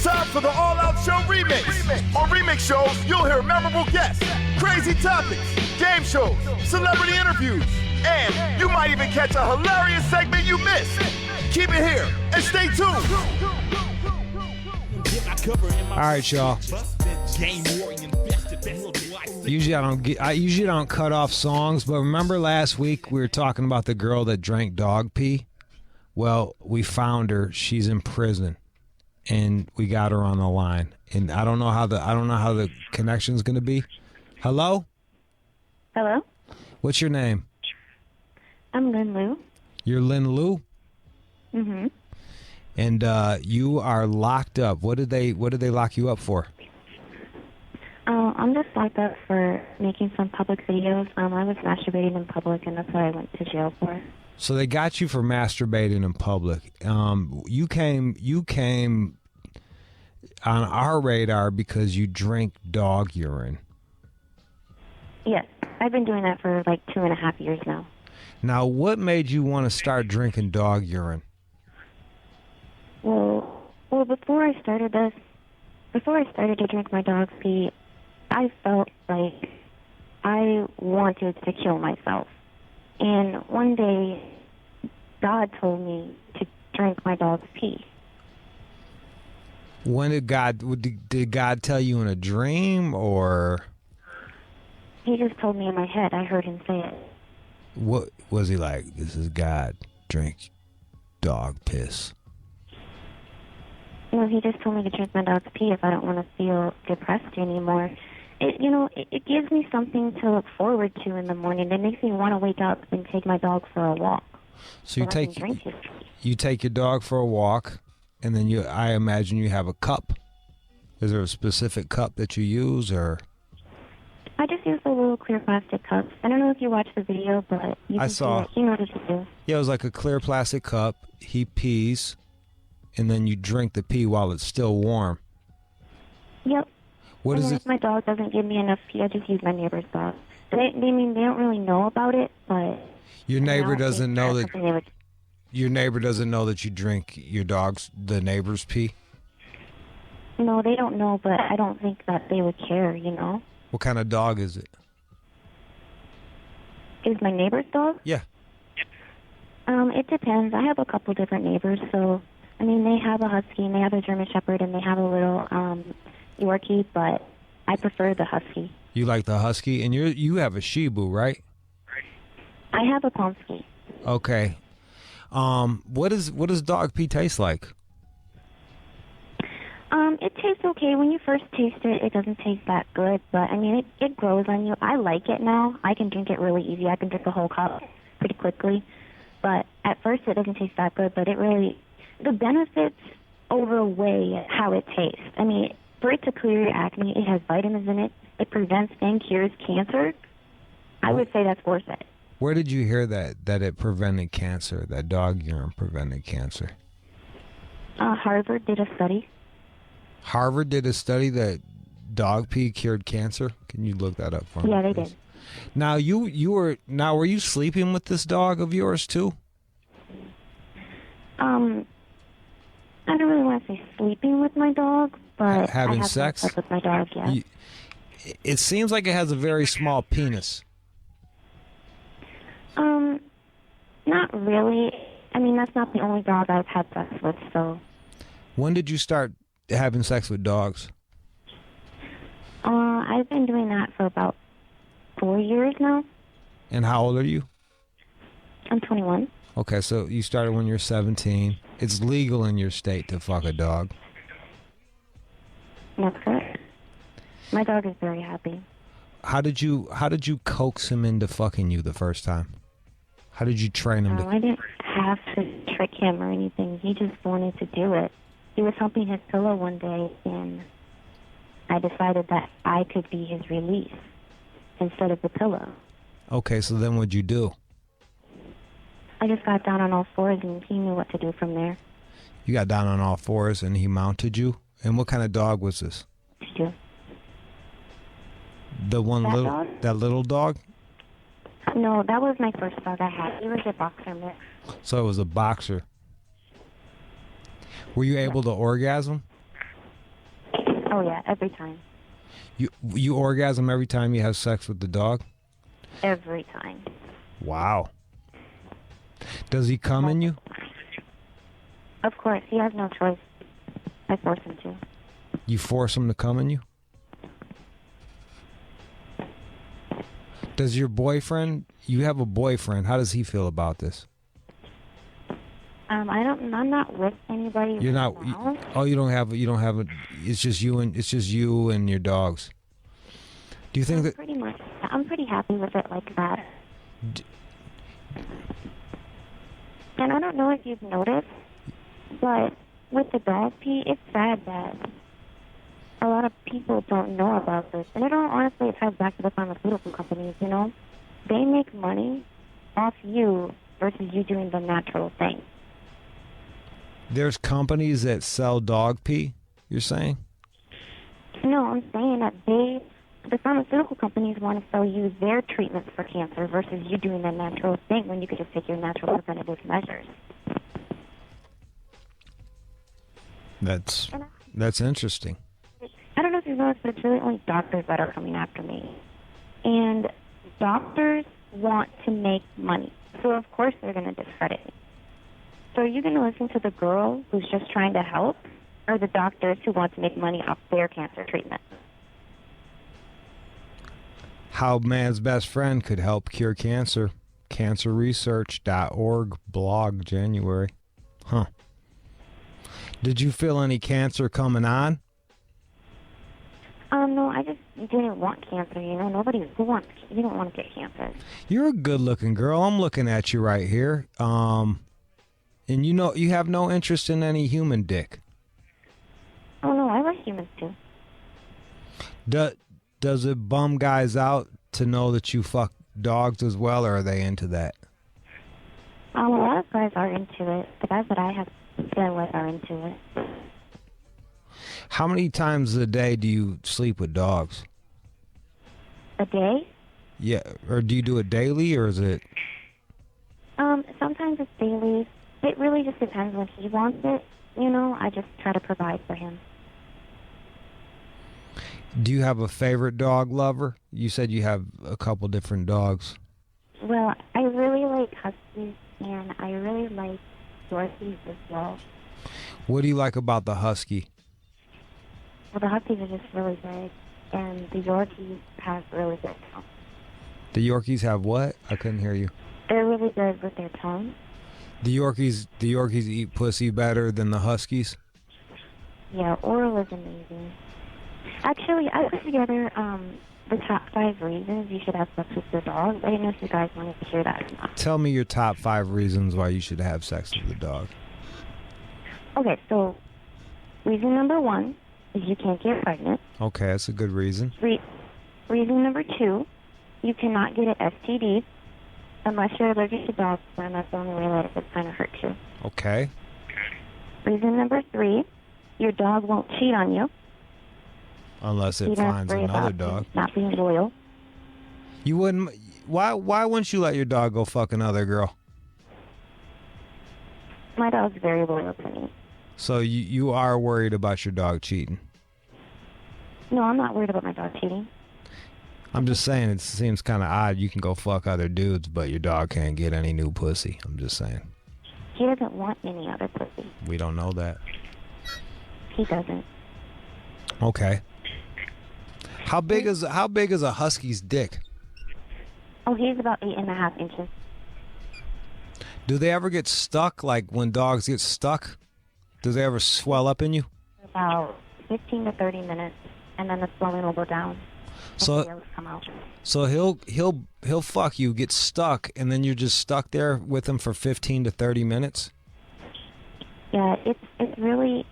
time for the All Out Show remix. On remix shows, you'll hear memorable guests, crazy topics, game shows, celebrity interviews, and you might even catch a hilarious segment you missed. Keep it here and stay tuned. All right, y'all. I usually don't cut off songs, but remember last week we were talking about the girl that drank dog pee? Well, we found her. She's in prison, and we got her on the line. And I don't know how the connection's going to be. Hello? Hello? What's your name? I'm Lynn Lou. You're Lynn Lou? Mm-hmm. And you are locked up. What did they lock you up for? I'm just locked up for making some public videos. I was masturbating in public, and that's what I went to jail for. So they got you for masturbating in public. You came on our radar because you drink dog urine. Yes, I've been doing that for like 2.5 years now. Now, what made you want to start drinking dog urine? Well, before I started to drink my dog's pee, I felt like I wanted to kill myself. And one day, God told me to drink my dog's pee. When did God tell you in a dream, or? He just told me in my head. I heard him say it. What was he like? This is God. Drink dog piss. No, he just told me to drink my dog's pee if I don't want to feel depressed anymore. It gives me something to look forward to in the morning. It makes me want to wake up and take my dog for a walk. So you take your dog for a walk, and then I imagine you have a cup. Is there a specific cup that you use, or? I just use the little clear plastic cups. I don't know if you watched the video, but I saw. He knows what to do. Yeah, it was like a clear plastic cup. He pees, and then you drink the pee while it's still warm. Yep. What is it? If my dog doesn't give me enough pee, I just use my neighbor's dog. They don't really know about it, but your neighbor doesn't know that. Your neighbor doesn't know that you drink the neighbor's pee. No, they don't know, but I don't think that they would care. What kind of dog is it? Is my neighbor's dog? Yeah. It depends. I have a couple different neighbors, so they have a husky and they have a German Shepherd and they have a little Yorkie, but I prefer the husky. You like the husky, and you have a Shibu, right? I have a Pomsky. Okay. What does dog pee taste like? It tastes okay. When you first taste it, it doesn't taste that good, but it grows on you. I like it now. I can drink it really easy. I can drink a whole cup pretty quickly, but at first it doesn't taste that good. But the benefits overweigh how it tastes. For it to clear your acne, it has vitamins in it. It prevents and cures cancer. I would say that's worth it. Where did you hear that it prevented cancer, that dog urine prevented cancer? Harvard did a study. Harvard did a study that dog pee cured cancer? Can you look that up for me? Yeah, they did. Now, were you sleeping with this dog of yours too? I don't really want to say sleeping with my dog, but having I have sex with my dog, yeah. It seems like it has a very small penis. Not really. That's not the only dog I've had sex with, so. When did you start having sex with dogs? I've been doing that for about 4 years now. And how old are you? I'm 21. Okay, so you started when you're 17. It's legal in your state to fuck a dog. That's correct. My dog is very happy. How did you coax him into fucking you the first time? How did you train him I didn't have to trick him or anything. He just wanted to do it. He was humping his pillow one day, and I decided that I could be his release instead of the pillow. Okay, so then what'd you do? I just got down on all fours, and he knew what to do from there. You got down on all fours, and he mounted you? And what kind of dog was this? Yeah. That little dog? No, that was my first dog I had. He was a boxer mix. So it was a boxer. Were you able to orgasm? Oh, yeah, every time. You orgasm every time you have sex with the dog? Every time. Wow. Does he come in you? Of course, he has no choice. I force him to. You force him to come in you? Does your boyfriend, you have a boyfriend, how does he feel about this? I'm not with anybody. You're right not. now. Oh, you don't have a. It's just you and your dogs. Do you think that? Pretty much. I'm pretty happy with it like that. And I don't know if you've noticed, but with the dog pee, it's sad that a lot of people don't know about this. And honestly, it ties back to the pharmaceutical companies, you know? They make money off you versus you doing the natural thing. There's companies that sell dog pee, you're saying? No, I'm saying that the pharmaceutical companies want to sell you their treatments for cancer versus you doing the natural thing when you could just take your natural preventative measures. That's interesting. I don't know if you noticed, but it's really only doctors that are coming after me. And doctors want to make money. So, of course, they're going to discredit me. So are you going to listen to the girl who's just trying to help or the doctors who want to make money off their cancer treatment? How Man's Best Friend Could Help Cure Cancer. Cancerresearch.org blog, January. Huh. Did you feel any cancer coming on? No, I just didn't want cancer, you know. You don't want to get cancer. You're a good-looking girl. I'm looking at you right here. And you know, you have no interest in any human dick. Oh, no, I like humans, too. Does it bum guys out to know that you fuck dogs as well, or are they into that? A lot of guys are into it. The guys that I have been with are into it. How many times a day do you sleep with dogs? A day? Yeah, or do you do it daily, or is it? Sometimes it's daily. It really just depends when he wants it. You know, I just try to provide for him. Do you have a favorite dog lover? You said you have a couple different dogs. Well, I really like huskies, and I really like Yorkies as well. What do you like about the husky? Well, the huskies are just really good, and the Yorkies have really good tongue. The Yorkies have what? I couldn't hear you. They're really good with their tongue. The Yorkies eat pussy better than the huskies? Yeah, oral is amazing. Actually, I put together the top 5 reasons you should have sex with your dog. I didn't know if you guys wanted to hear that or not. Tell me your top 5 reasons why you should have sex with a dog. Okay, so reason number 1 is you can't get pregnant. Okay, that's a good reason. Reason number 2, you cannot get an STD unless you're allergic to dog sperm. That's the only way that it could kind of hurt you. Okay. Reason number 3, your dog won't cheat on you. Unless it finds another dog. Not being loyal. You wouldn't. Why wouldn't you let your dog go fuck another girl? My dog's very loyal to me. So you are worried about your dog cheating? No, I'm not worried about my dog cheating. I'm just saying, it seems kind of odd. You can go fuck other dudes, but your dog can't get any new pussy. I'm just saying. He doesn't want any other pussy. We don't know that. He doesn't. Okay. How big is a husky's dick? Oh, he's about 8.5 inches. Do they ever get stuck? Like when dogs get stuck, do they ever swell up in you? About 15 to 30 minutes, and then the swelling will go down. So he'll fuck you, get stuck, and then you're just stuck there with him for 15 to 30 minutes. Yeah, it's really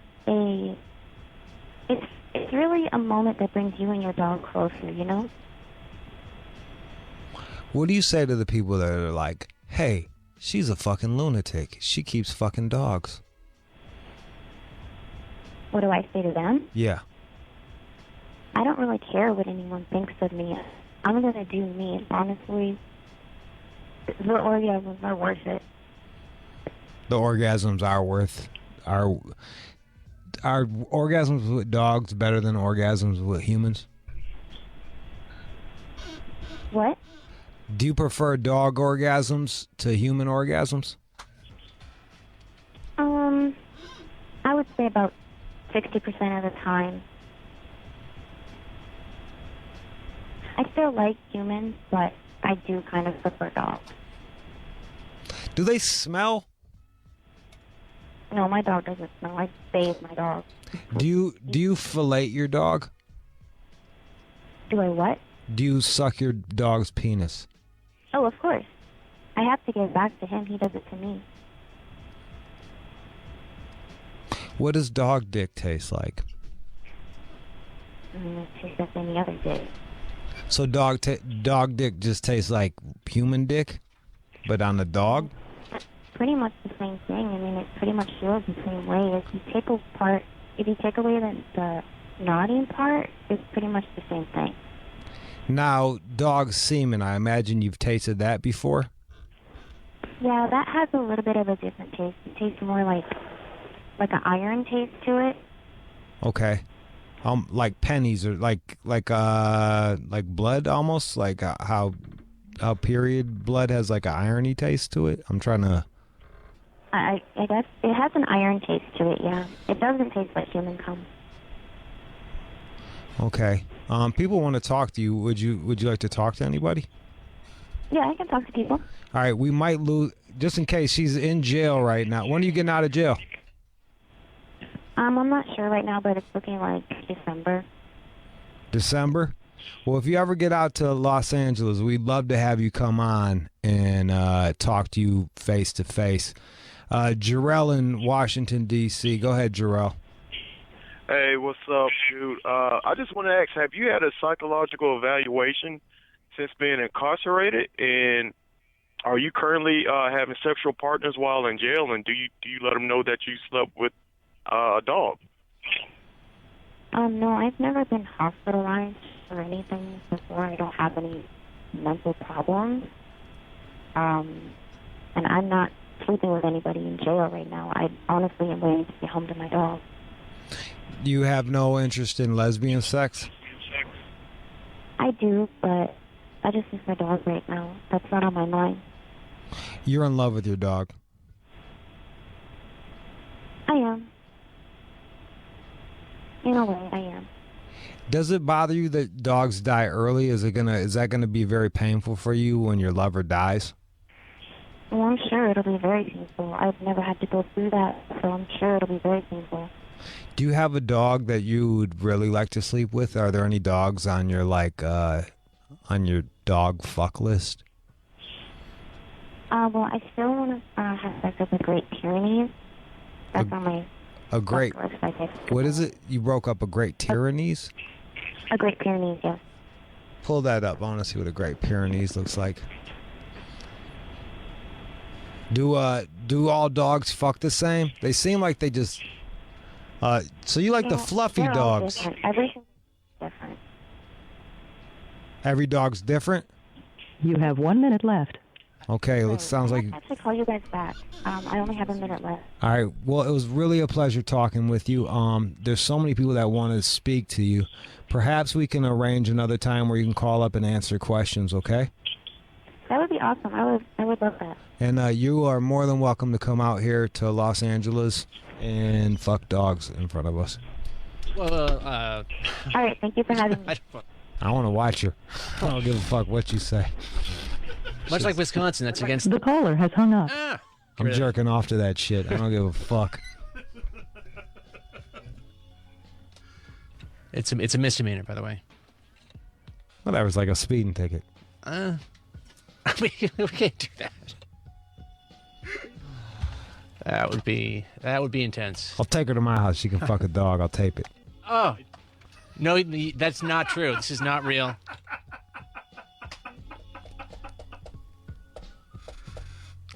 a moment that brings you and your dog closer, you know? What do you say to the people that are like, hey, she's a fucking lunatic. She keeps fucking dogs. What do I say to them? Yeah. I don't really care what anyone thinks of me. I'm going to do me. Honestly, the orgasms are worth it. The orgasms are worth... Are orgasms with dogs better than orgasms with humans? What? Do you prefer dog orgasms to human orgasms? I would say about 60% of the time. I still like humans, but I do kind of prefer dogs. Do they smell? No, my dog doesn't smell. I bathe my dog. Do you fillet your dog? Do I what? Do you suck your dog's penis? Oh, of course. I have to give back to him. He does it to me. What does dog dick taste like? It tastes like any other dick. So dog dick just tastes like human dick, but on the dog? Pretty much the same thing. I mean, it pretty much feels the same way. If you take away the nodding part, it's pretty much the same thing. Now, dog semen, I imagine you've tasted that before? Yeah, that has a little bit of a different taste. It tastes more like an iron taste to it. Okay. Like pennies or like blood almost, like how period blood has like an irony taste to it. I'm trying to. I guess it has an iron taste to it. Yeah, it doesn't taste like human cum. Okay. People want to talk to you. Would you like to talk to anybody? Yeah, I can talk to people. All right. We might lose, just in case she's in jail right now. When are you getting out of jail? I'm not sure right now, but it's looking like December. December? Well, if you ever get out to Los Angeles, we'd love to have you come on and talk to you face to face. Jarrell in Washington, D.C. Go ahead, Jarrell. Hey, what's up, dude? I just want to ask, have you had a psychological evaluation since being incarcerated? And are you currently having sexual partners while in jail? And do you let them know that you slept with a dog? No, I've never been hospitalized or anything before. I don't have any mental problems. And I'm not sleeping with anybody in jail right now. I honestly am waiting to get home to my dog. You have no interest in lesbian sex? I do, but I just miss my dog right now. That's not on my mind. You're in love with your dog? I am. In a way, I am. Does it bother you that dogs die early? Is that gonna be very painful for you when your lover dies? Well, I'm sure it'll be very painful. I've never had to go through that, so I'm sure it'll be very painful. Do you have a dog that you would really like to sleep with? Are there any dogs on your on your dog fuck list? Well, I still want to have sex with a Great Pyrenees. That's on my great. fuck list, I guess. What is it? You broke up a Great Pyrenees? A Great Pyrenees, yes. Pull that up. I want to see what a Great Pyrenees looks like. Do all dogs fuck the same? They seem like they just. So you like the fluffy they're all dogs? different. Everything's different. Every dog's different? You have 1 minute left. Okay, it sounds like... I have to actually call you guys back. I only have a minute left. All right, well, it was really a pleasure talking with you. There's so many people that want to speak to you. Perhaps we can arrange another time where you can call up and answer questions, okay? That would be awesome. I would love that. And you are more than welcome to come out here to Los Angeles and fuck dogs in front of us. Well, All right, thank you for having me. I want to watch her. I don't give a fuck what you say. Much like Wisconsin, that's against... The caller has hung up. I'm jerking off to that shit. I don't give a fuck. It's a misdemeanor, by the way. Whatever, it's like a speeding ticket. We can't do that. That would be intense. I'll take her to my house. She can fuck a dog. I'll tape it. Oh. No, that's not true. This is not real.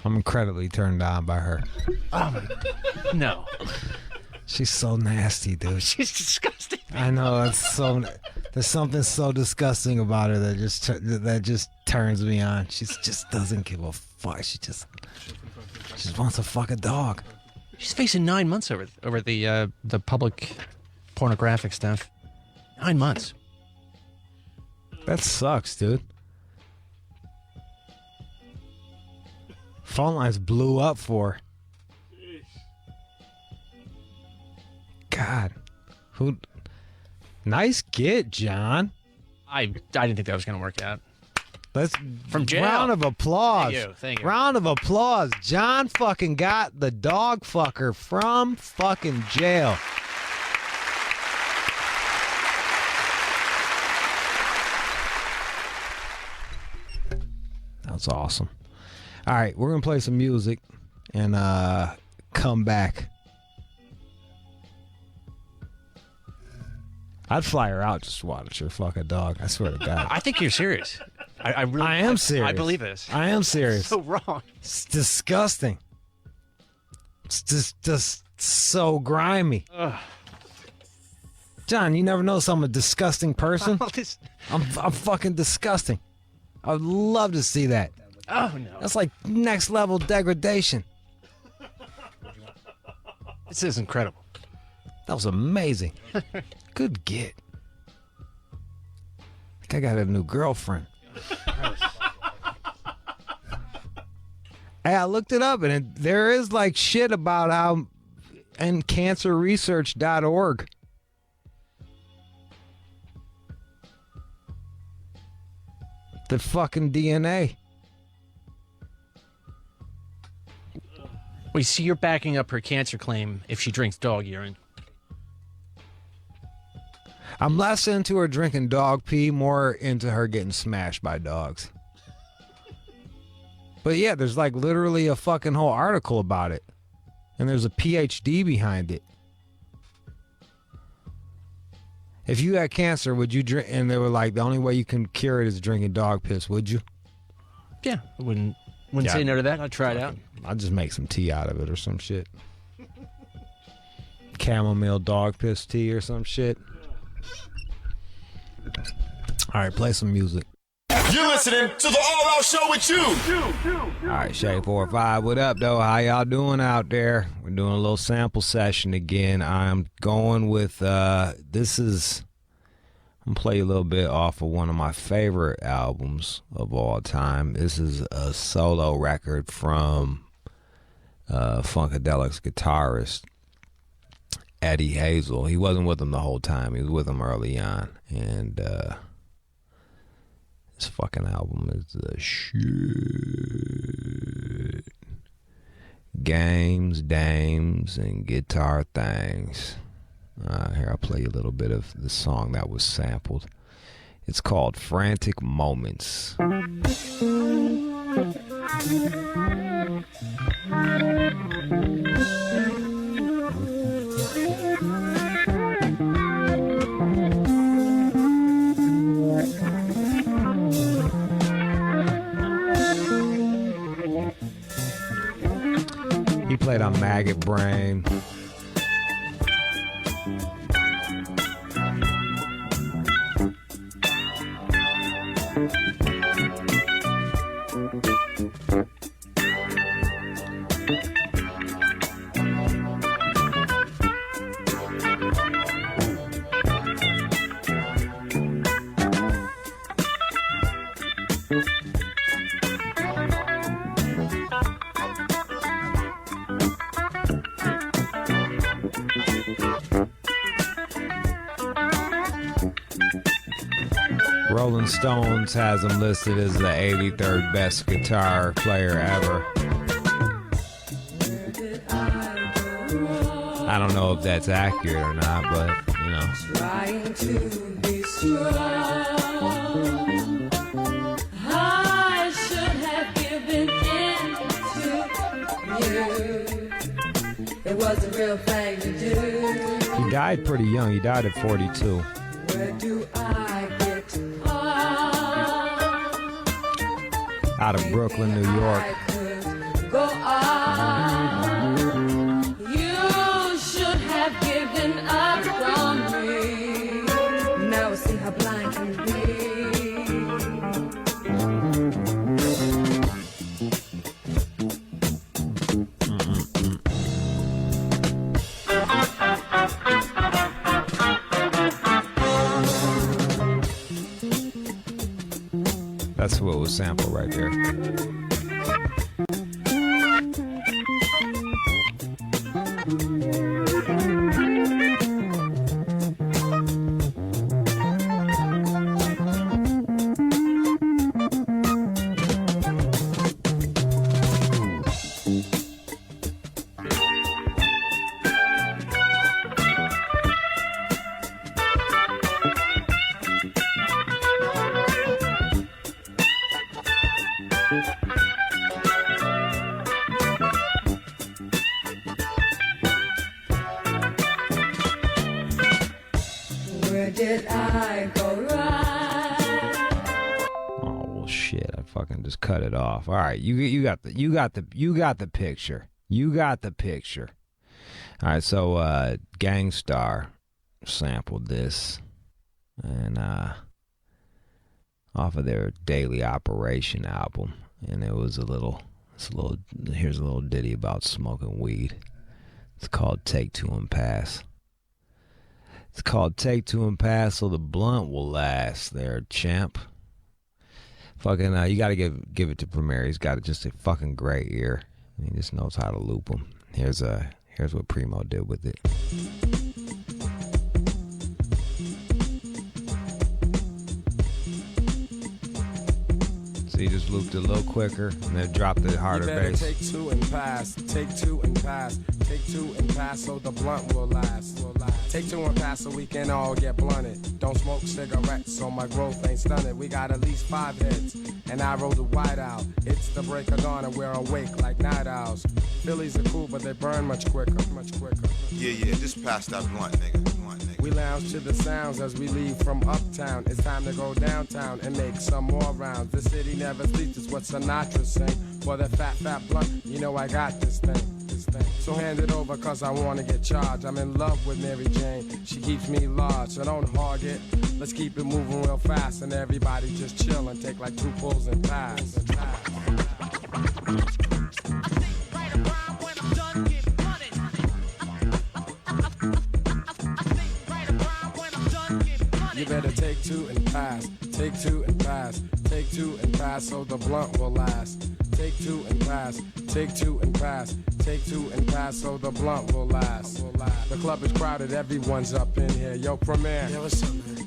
I'm incredibly turned on by her. Oh, my... No. She's so nasty, dude. She's disgusting. I know. It's so... There's something so disgusting about her that just turns me on. She just doesn't give a fuck. She just wants to fuck a dog. She's facing 9 months over the public pornographic stuff. 9 months. That sucks, dude. Phone lines blew up for her. God. Who? Nice get, John. I didn't think that was going to work out. Let's From jail. Round of applause. Thank you. Round of applause. John fucking got the dog fucker from fucking jail. That's awesome. All right, we're gonna play some music and come back. I'd fly her out just to watch her fuck a dog. I swear to God. I think you're serious. I really I am serious. I believe this. I am serious. So wrong. It's disgusting. It's just so grimy. Ugh. John, you never know I'm a disgusting person. All this- I'm fucking disgusting. I would love to see that. Oh no. That's like next level degradation. This is incredible. That was amazing. Good get. I think I got a new girlfriend. Hey, I looked it up, and there is like shit about how and cancerresearch.org. The fucking DNA. Wait, so you're backing up her cancer claim if she drinks dog urine? I'm less into her drinking dog pee, more into her getting smashed by dogs. But yeah, there's like literally a fucking whole article about it. And there's a PhD behind it. If you had cancer, would you drink? And they were like, the only way you can cure it is drinking dog piss, would you? Yeah, I wouldn't Yeah. say no to that. I'd try it out. I'll just make some tea out of it or some shit. Chamomile dog piss tea or some shit. All right, play some music. You're listening to the All Out Show with you. All right, Shay 45, what up, though? How y'all doing out there? We're doing a little sample session again. I'm going with, I'm going to play a little bit off of one of my favorite albums of all time. This is a solo record from Funkadelic's guitarist, Eddie Hazel. He wasn't with him the whole time. He was with him early on. And this fucking album is the shit. Games, dames, and guitar things. Here, I'll play you a little bit of the song that was sampled. It's called Frantic Moments. He played on Maggot Brain. Rolling Stones has him listed as the 83rd best guitar player ever. I don't know if that's accurate or not, but, you know. Trying to be strong. I should have given in to you. It was a real thing to do. He died pretty young. He died at 42. Where do I get Out of Brooklyn, New York. I could go on. You should have given up on me. Now I see how blind you be. That's what was sampled right there. Where did I go right? Oh well, shit! I fucking just cut it off. All right, you got the picture. You got the picture. All right, so Gangstar sampled this, and off of their Daily Operation album, and it was here's a little ditty about smoking weed. It's called Take Two and Pass. It's called Take Two and Pass so the blunt will last there, champ. Fucking, you gotta give it to Premier. He's got just a fucking great ear. And he just knows how to loop them. Here's what Primo did with it. So he just looped it a little quicker and then dropped the harder bass. Take two and pass, take two and pass, take two and pass so the blunt will last. Take two and pass so we can all get blunted. Don't smoke cigarettes so my growth ain't stunted. We got at least 5 hits, and I roll the white out. It's the break of dawn and we're awake like night owls. Phillies are cool, but they burn much quicker, much quicker. Yeah, just pass that blunt, nigga. We lounge to the sounds as we leave from uptown. It's time to go downtown and make some more rounds. The city never sleeps, it's what Sinatra sang. For the fat blunt, you know I got this thing. So hand it over cause I wanna get charged. I'm in love with Mary Jane, she keeps me large. So don't hog it, let's keep it moving real fast. And everybody just chill and take like 2 pulls and pass. You better take two and pass, take two and pass, take two and pass so the blunt will last. Take two and pass, take two and pass, take two and pass so the blunt will last. The club is crowded, everyone's up in here. Yo, Premier,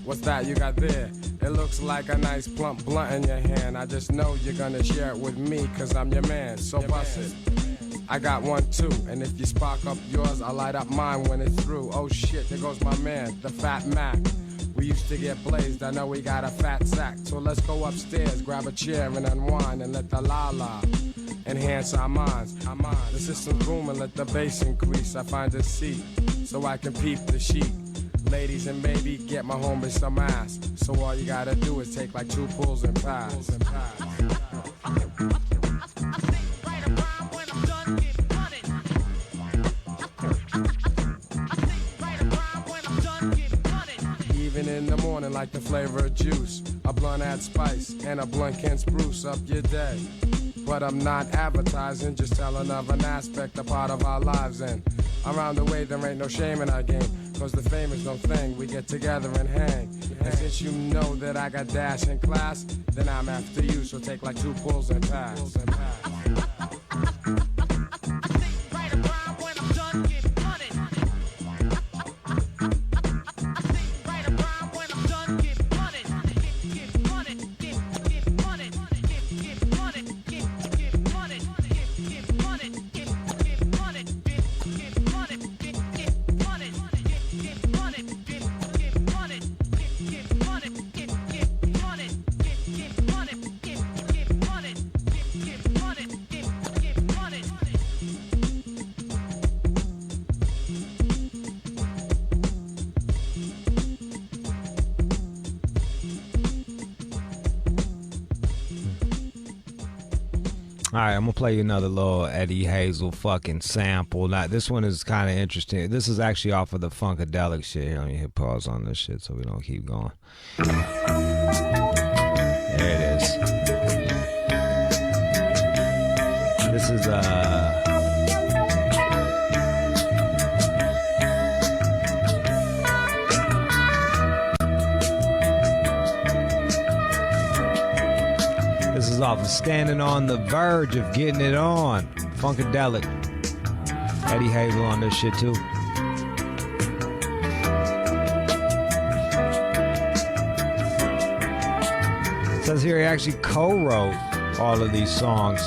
what's that you got there? It looks like a nice plump blunt in your hand. I just know you're gonna share it with me, cause I'm your man, so bust it. I got one too, and if you spark up yours, I'll light up mine when it's through. Oh shit, there goes my man, the Fat Mac. We used to get blazed, I know we got a fat sack. So let's go upstairs, grab a chair and unwind and let the la-la enhance our minds. The system's booming, let the bass increase. I find a seat so I can peep the sheet. Ladies and maybe get my homie some ass. So all you gotta do is take like 2 pulls and pass. Even in the morning like the flavor of juice. A blunt adds spice and a blunt can spruce up your day. But I'm not advertising, just telling of an aspect, a part of our lives. And around the way there ain't no shame in our game, cause the fame is no thing, we get together and hang. And since you know that I got dash in class, then I'm after you, so take like 2 pulls and pass. All right, I'm gonna play you another little Eddie Hazel fucking sample. Now, this one is kind of interesting. This is actually off of the Funkadelic shit. Here, let me hit pause on this shit so we don't keep going. There it is. This is yourself, standing on the verge of getting it on. Funkadelic. Eddie Hazel on this shit too. It says here he actually co-wrote all of these songs.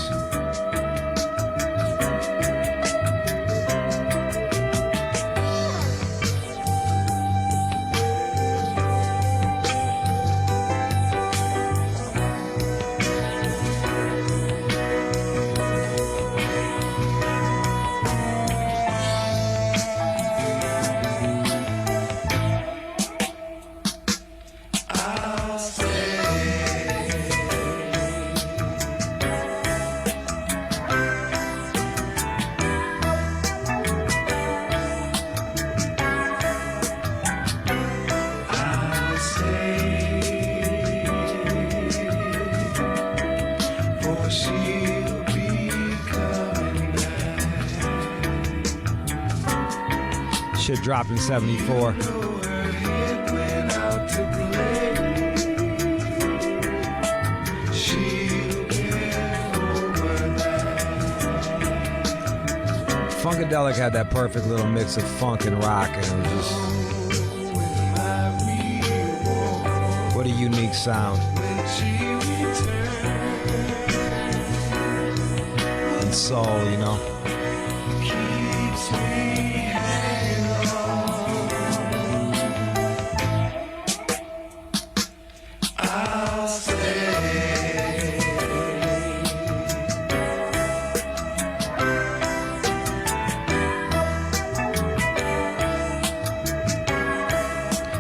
Shit dropped in 74. Funkadelic had that perfect little mix of funk and rock, and it was just... what a unique sound. And soul, you know.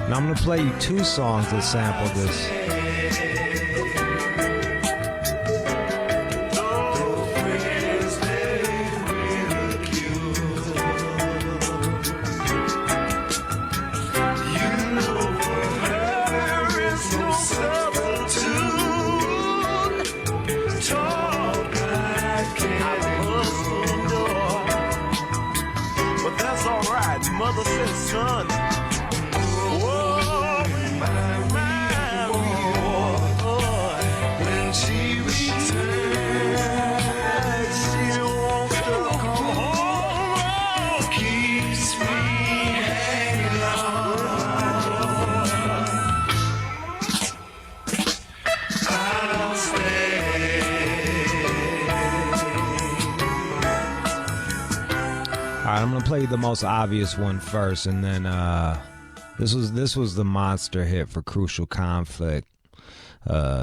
Now I'm gonna play you two songs that sample this. Mother said, son, whoa, when she returns, she wants to come home, keeps me hanging on. I'll stay. All right, I'm gonna play you the most obvious one first, and then this was the monster hit for Crucial Conflict,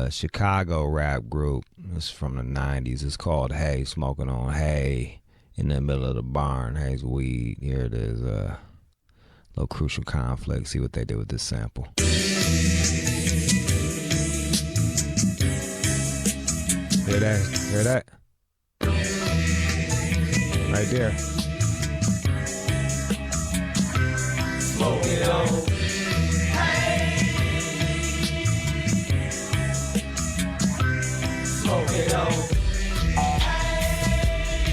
Chicago rap group. It's from the 90s. It's called Hay, smoking on hay in the middle of the barn. Hay's weed. Here it is. Little Crucial Conflict. See what they did with this sample. Hear that? Hear that? Right there. Smoke it on. Hey. Smoke it on. Hey.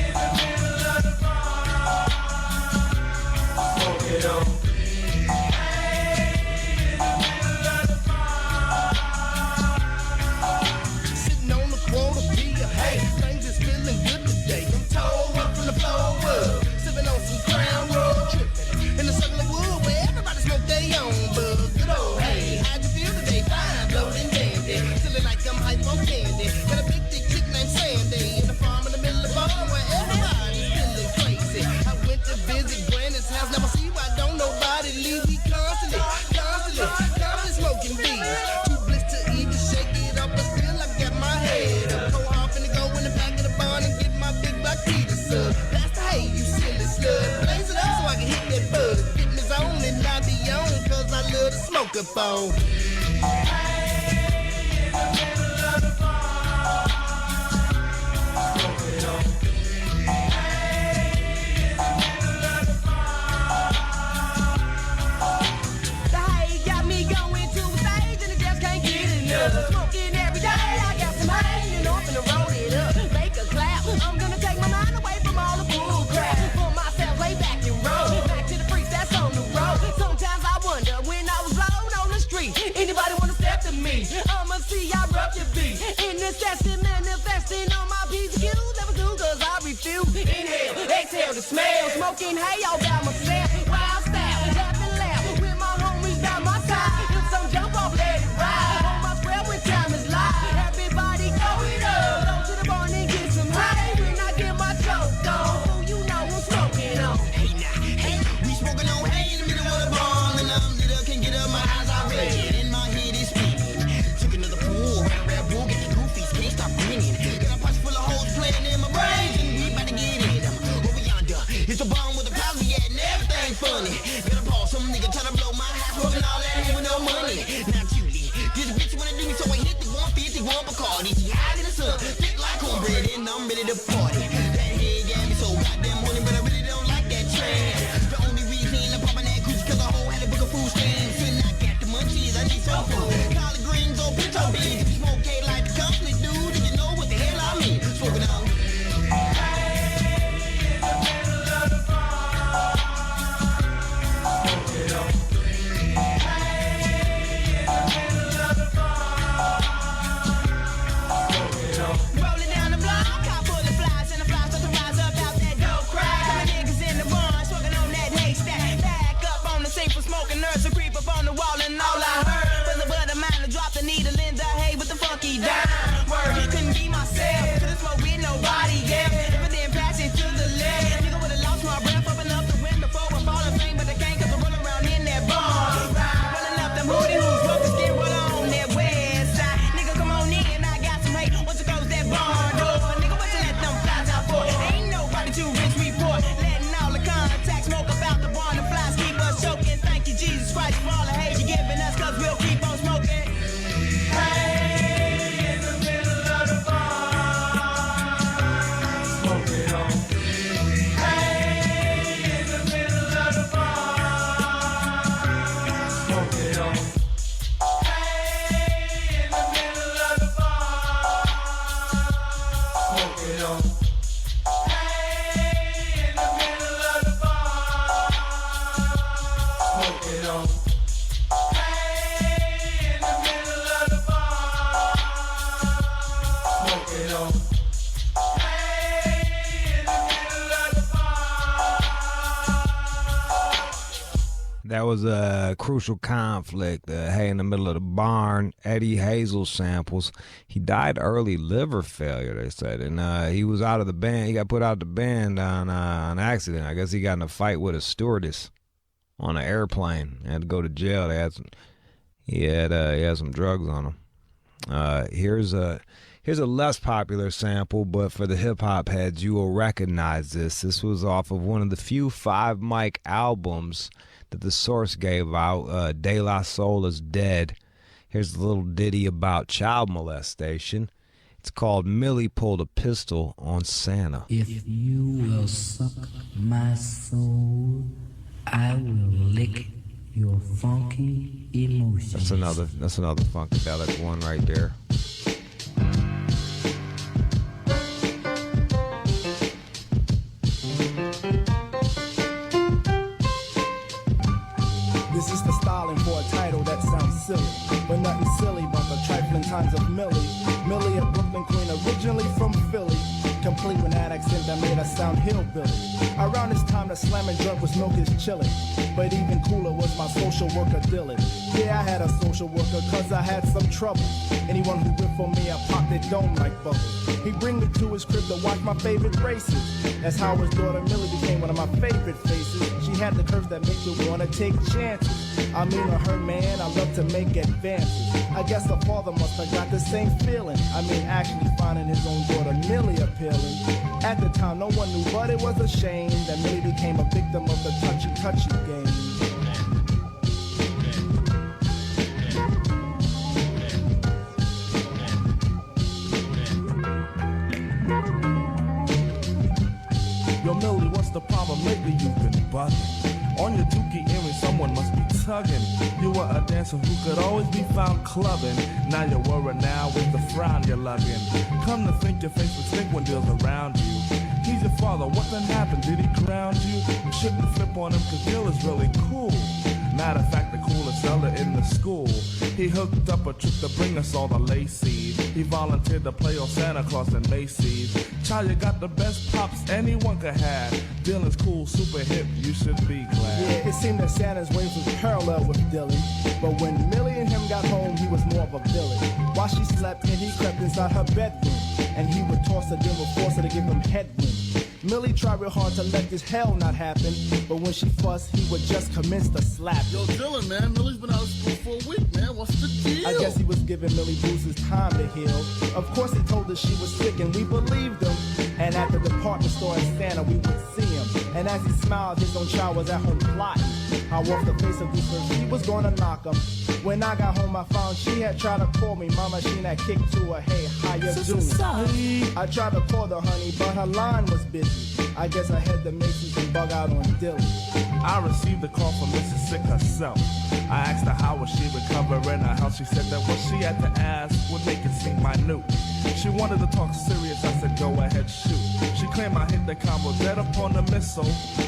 In the middle of the bar. Smoke it on. Hey. In the middle of the bar. Sitting on the quota beer. Hey, things is feeling good today. I'm told up from the floor up. Sipping on some Crown Royal tripping. In the circle of wood where everybody smoke their own bug. Good old hey, how'd you feel today? Fine, blowing dandy. Feeling like I'm hype on candy. Got a big thick chick named Sandy. In the farm in the middle of the barn where everybody's feeling crazy. I went to visit Granny's house. Never see why don't nobody leave me constantly smoking bees. Too blitzed to even shake it up, but still I got my head up. Go off and go in the back of the barn and get my big black Peter sub. That's the hay, you silly slut. Blaze it up so I can hit that buzz. Get me zone and I be on, cause I love to smoke a phone. Smoking every day, I got some hay, and I'm finna roll it up, make a clap. I'm gonna take my mind away from all the bull crap. Pull myself way back and roll, back to the freaks that's on the road. Sometimes I wonder when I was alone on the street, if the ball. Some nigga try to blow my house, smoking all that with no money. Not Judy. This bitch wanna do me, so I hit the 151 Bacardi. She high in the sun, thick like cornbread, and I'm ready to party. That head got me so goddamn horny, but I really don't like that trash. The only reason I'm popping that coochie, cause I whole had a book of food stamps. And I got the munchies, I need some food. Collard greens or pinto beans. If you smoke K like the company, dude, then you know what the hell I mean. Smoking on. That was a Crucial Conflict, Hey in the Middle of the Barn, Eddie Hazel samples. He died early liver failure, they said, and he was out of the band. He got put out of the band on accident. I guess he got in a fight with a stewardess on an airplane. He had to go to jail. He had some drugs on him. Here's a less popular sample, but for the hip-hop heads, you will recognize this. This was off of one of the few 5 mic albums that The Source gave out, De La Soul is Dead. Here's a little ditty about child molestation. It's called Millie Pulled a Pistol on Santa. If you will suck my soul, I will lick your funky emotions. That's another funkadelic one right there. This is the styling for a title that sounds silly, but nothing silly but the trifling times of Millie. Millie, a Brooklyn queen, originally from Philly, complete with an accent that made her sound hillbilly. Around this time, the slamming drunk was milk is chillin', but even cooler was my social worker Dylan. Yeah, I had a social worker cause I had some trouble. Anyone who ripped on me, I popped their dome like bubbles. He'd bring me to his crib to watch my favorite races. That's how his daughter Millie became one of my favorite faces. She had the curves that make you wanna take chances. I mean, her man, I love to make advances. I guess the father must have got the same feeling. I mean, actually finding his own daughter Millie appealing. At the time, no one knew, but it was a shame that Millie became a victim of the touchy game. Yo, Millie, what's the problem? Lately you've been bugging. On your dookie earring, someone must be tugging. You were a dancer who could always be found clubbing. Now you're worried now with the frown you're lugging. Come to think your face would stink when deals around you. He's your father, what then happened? Did he ground you? You shouldn't flip on him cause Gil is really cool. Matter of fact, the coolest fella in the school. He hooked up a trip to bring us all the Lacey's. He volunteered to play on Santa Claus and Macy's. Child, you got the best pops anyone could have. Dylan's cool, super hip, you should be glad. Yeah, it seemed that Santa's ways was parallel with Dylan. But when Millie and him got home, he was more of a villain. While she slept and he crept inside her bedroom. And he would toss her, then would force her to give him headwind. Millie tried real hard to let this hell not happen, but when she fussed, he would just commence to slap. Yo, Dylan, man, Millie's been out of school for a week, man. What's the deal? I guess he was giving Millie Bruce's time to heal. Of course, he told her she was sick, and we believed him. And at the department store in Santa, we would see him. And as he smiled, his own child was at home plotting. I walked the face of this earth, she was gonna knock him. When I got home, I found she had tried to call me. Mama, she had kicked to her, hey, how you doing? Sorry. I tried to call her, honey, but her line was busy. I guess I had the Macy's and bug out on Dilly. I received a call from Mrs. Sick herself. I asked her how was she recovering her health. She said that what she had to ask would make it seem minute. She wanted to talk serious, I said go ahead, shoot. She claimed I hit the combo dead upon the missile.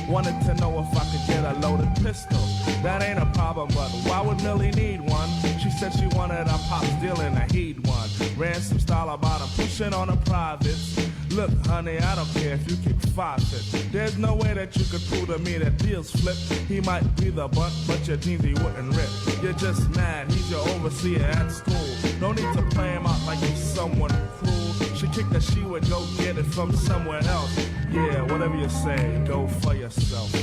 Wanted to know if I could get a loaded pistol. That ain't a problem, but why would Millie need one? She said she wanted her pops dealing a he'd one. Ran some style about him, pushing on a privates. Look, honey, I don't care if you kick 5 feet. There's no way that you could prove to me that deals flip. He might be the butt, but your jeans he wouldn't rip. You're just mad, he's your overseer at school. No need to play him out like he's someone cruel. She kicked that she would go get it from somewhere else. Yeah, whatever you say, go for yourself.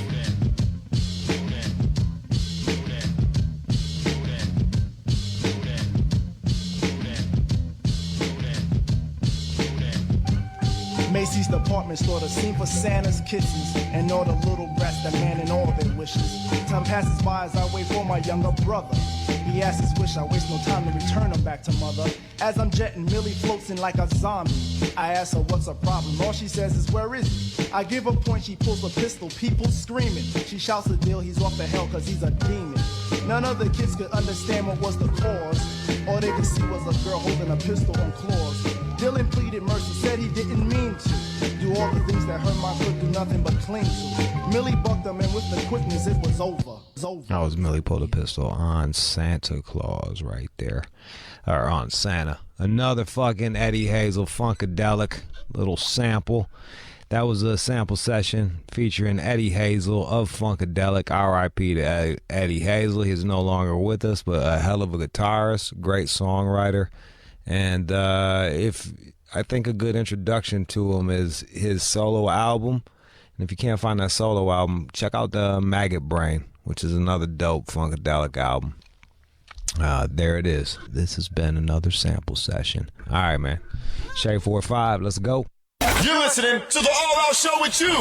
Macy's department store, the scene for Santa's kisses and all the little brats that man in all their wishes. Time passes by as I wait for my younger brother. He asks his wish, I waste no time to return him back to mother. As I'm jetting, Millie floats in like a zombie. I ask her what's her problem, all she says is where is he? I give a point, she pulls a pistol, people screaming. She shouts the deal, he's off the hell cause he's a demon. None of the kids could understand what was the cause. All they could see was a girl holding a pistol on claws. Dylan pleaded mercy, said he didn't mean to do all the things that hurt my foot, do nothing but cling to. Millie bucked him, and with the quickness, it was over. That was Millie pulled a pistol on Santa Claus right there. Or on Santa. Another fucking Eddie Hazel Funkadelic little sample. That was a sample session featuring Eddie Hazel of Funkadelic. R.I.P. to Eddie Hazel. He's no longer with us, but a hell of a guitarist, great songwriter. And if I think a good introduction to him is his solo album. And if you can't find that solo album, check out the Maggot Brain, which is another dope Funkadelic album. There it is. This has been another sample session. All right, man. Shade 4-5, let's go. You're listening to the All Out Show with you.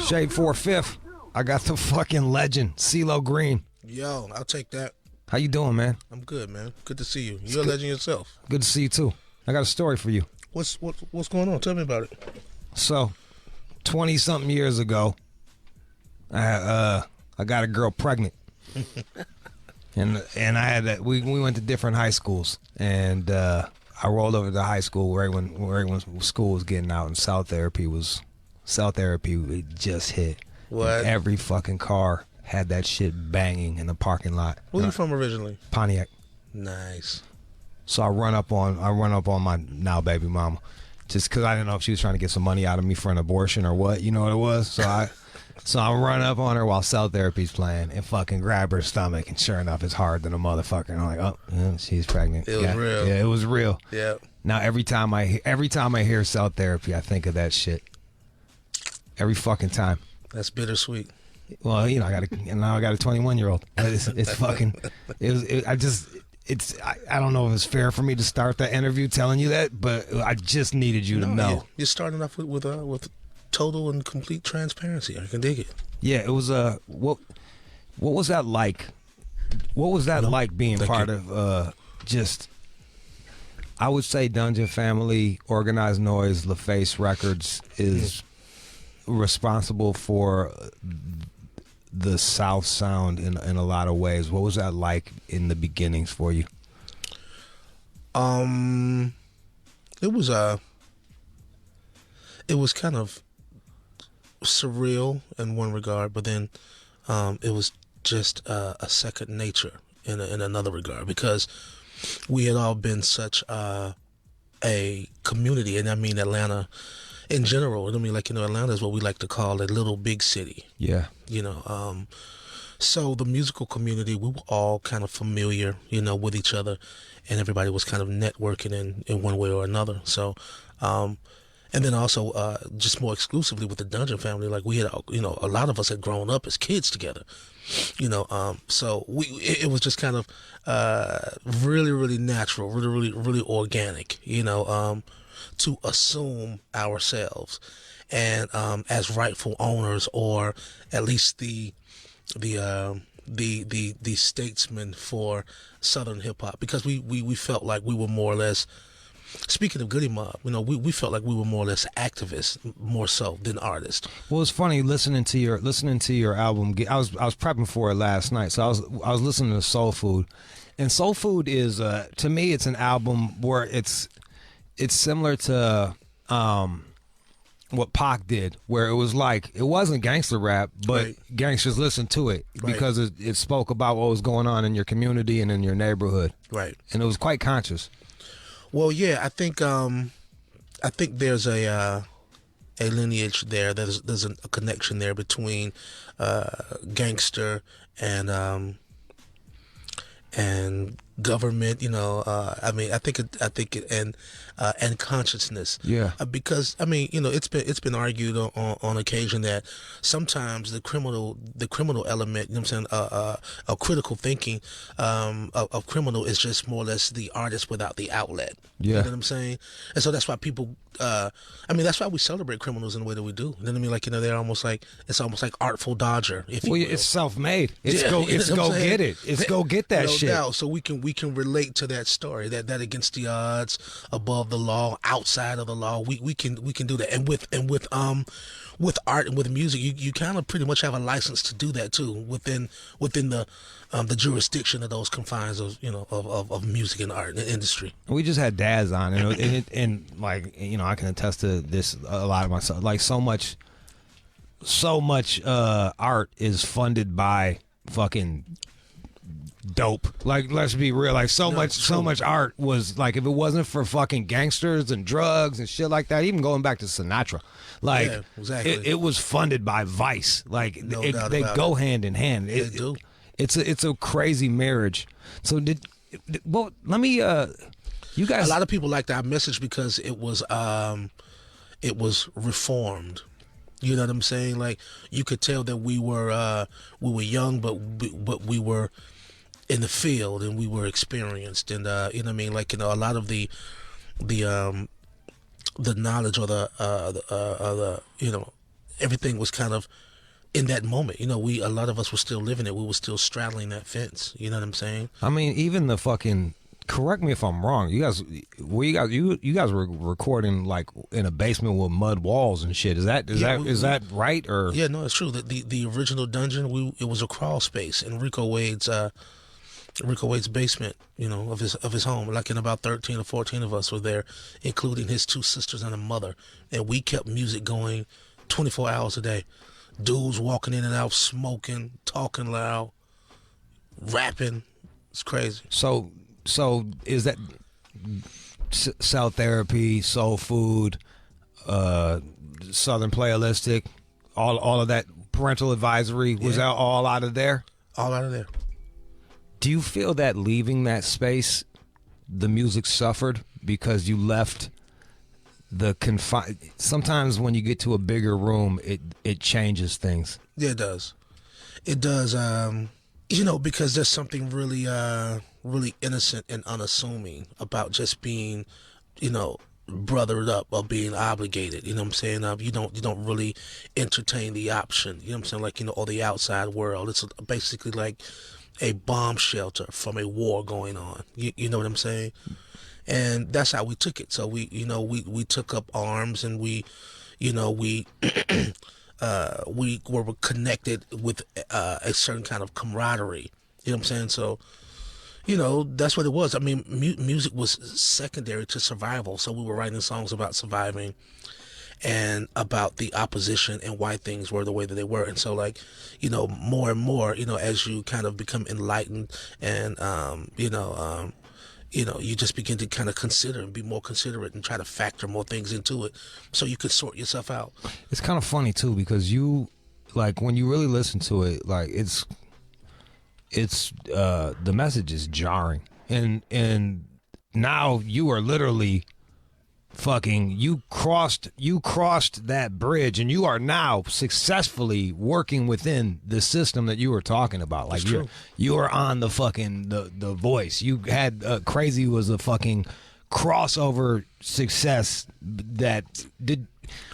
Shade 4-5. I got the fucking legend, CeeLo Green. Yo, I'll take that. How you doing, man? I'm good, man. Good to see you. You're a legend yourself. Good to see you too. I got a story for you. What's going on? Tell me about it. So, 20-something years ago, I got a girl pregnant, and I had we went to different high schools, and I rolled over to high school right when school was getting out, and cell therapy it just hit. What? And every fucking car had that shit banging in the parking lot. Where you from originally? Pontiac. Nice. So I run up on my now baby mama, just because I didn't know if she was trying to get some money out of me for an abortion or what. You know what it was? So I run up on her while cell therapy's playing and fucking grab her stomach, and sure enough, it's hard than a motherfucker. And I'm like, oh, yeah, she's pregnant. It was real. Yeah, it was real. Yeah. Now every time I hear cell therapy, I think of that shit. Every fucking time. That's bittersweet. Well, you know, I got a 21-year-old. It's fucking. I don't know if it's fair for me to start the interview telling you that, but I just needed you to know. You're starting off with total and complete transparency. I can dig it. Yeah, it was what was that like? What was that like being part of just? I would say Dungeon Family, Organized Noise, LaFace Records is responsible for the South sound in a lot of ways. What was that like in the beginnings for you? It was kind of surreal in one regard, but then it was just a second nature in another regard, because we had all been such a community, and I mean Atlanta in general. I mean, like, you know, Atlanta is what we like to call a little big city. Yeah. You know, so the musical community, we were all kind of familiar, you know, with each other, and everybody was kind of networking in one way or another. So, and then also just more exclusively with the Dungeon Family, like we had, you know, a lot of us had grown up as kids together, you know, so it was just kind of really, really natural, really, really, really organic, you know. to assume ourselves and as rightful owners, or at least the statesman for Southern hip hop, because we felt like we were more or less. Speaking of Goody Mob, we felt like we were more or less activists, more so than artists. Well, it's funny listening to your album. I was prepping for it last night, so I was listening to Soul Food, and Soul Food is to me it's an album where it's similar to what Pac did, where it was like it wasn't gangster rap, but gangsters listened to it because it spoke about what was going on in your community and in your neighborhood, right? And it was quite conscious. Well, yeah, I think there's a lineage there. There's a connection there between gangster and government. I think it and consciousness. Yeah. Because it's been argued on occasion that sometimes the criminal element, a critical thinking of criminal is just more or less the artist without the outlet. Yeah. You know what I'm saying? And so that's why people, that's why we celebrate criminals in the way that we do. You know what I mean? Like, they're almost like, it's almost like Artful Dodger. It's self-made. It's yeah, go saying? get it. It's go get that shit. No doubt. So we can relate to that story, that against the odds, above the law, outside of the law. We can do that. And with art and with music, you kind of pretty much have a license to do that too within the jurisdiction of those confines of music and art and the industry. We just had Daz on, and like I can attest to this a lot of myself. Like so much art is funded by fucking dope. Like, let's be real. Like so much art was like, if it wasn't for fucking gangsters and drugs and shit like that, even going back to Sinatra, like yeah, exactly. it was funded by Vice. Like they go hand in hand. They do. It's a crazy marriage. So let me you guys. A lot of people liked our message because it was reformed. You know what I'm saying? Like, you could tell that we were young, but we were in the field and we were experienced, and you know what I mean? Like, a lot of the knowledge or the everything was kind of in that moment. A lot of us were still living it. We were still straddling that fence. You know what I'm saying? I mean, even the fucking, correct me if I'm wrong, you guys were recording like in a basement with mud walls and shit. Is that right? Or yeah, no, it's true. The original dungeon, it was a crawl space in Rico Wade's basement, of his home. Like, in about 13 or 14 of us were there, including his two sisters and a mother, and we kept music going 24 hours a day. Dudes walking in and out, smoking, talking loud, rapping. It's crazy. So is that Cell Therapy, Soul Food, Southern Playalistic, all of that, Parental Advisory, was that all out of there? All out of there. Do you feel that leaving that space, the music suffered because you left the sometimes when you get to a bigger room, it changes things? Yeah, it does. It does. Because there's something really really innocent and unassuming about just being, brothered up or being obligated. You know what I'm saying? You don't really entertain the option. You know what I'm saying? Like, or the outside world. It's basically like a bomb shelter from a war going on. You know what I'm saying? And that's how we took it. So we took up arms, and we were connected with a certain kind of camaraderie. You know what I'm saying? So, that's what it was. I mean, music was secondary to survival. So we were writing songs about surviving and about the opposition and why things were the way that they were. And so, like, more and more, as you kind of become enlightened and, you just begin to kind of consider and be more considerate and try to factor more things into it so you could sort yourself out. It's kind of funny too, because when you really listen to it, like, it's the message is jarring, and now you are literally fucking, you crossed that bridge, and you are now successfully working within the system that you were talking about. Like, you are on the fucking the Voice. You had Crazy was a fucking crossover success that did.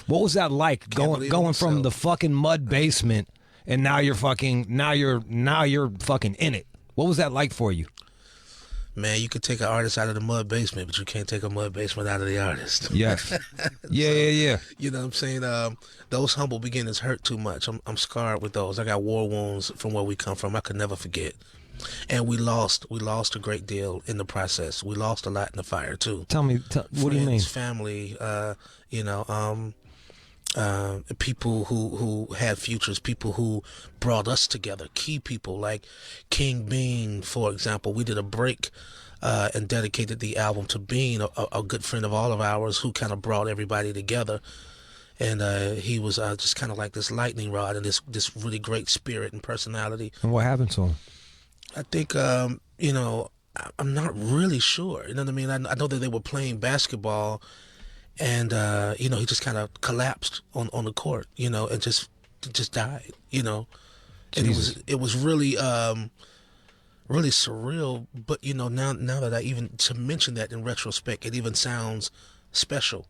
What was that like going from the fucking mud basement and now you're fucking in it? What was that like for you? Man, you could take an artist out of the mud basement, but you can't take a mud basement out of the artist. Yes. Yeah. You know what I'm saying? Those humble beginnings hurt too much. I'm scarred with those. I got war wounds from where we come from. I could never forget. And we lost a great deal in the process. We lost a lot in the fire too. Tell me, what do you mean? Family, people who had futures, people who brought us together, key people like King Bean, for example. We did a break and dedicated the album to Bean, a good friend of all of ours who kind of brought everybody together. And he was just kind of like this lightning rod and this really great spirit and personality. And what happened to him? I think, I'm not really sure. You know what I mean? I know that they were playing basketball and, he just kind of collapsed on the court, and just died, And it was really, really surreal. But, now that to mention that in retrospect, it even sounds special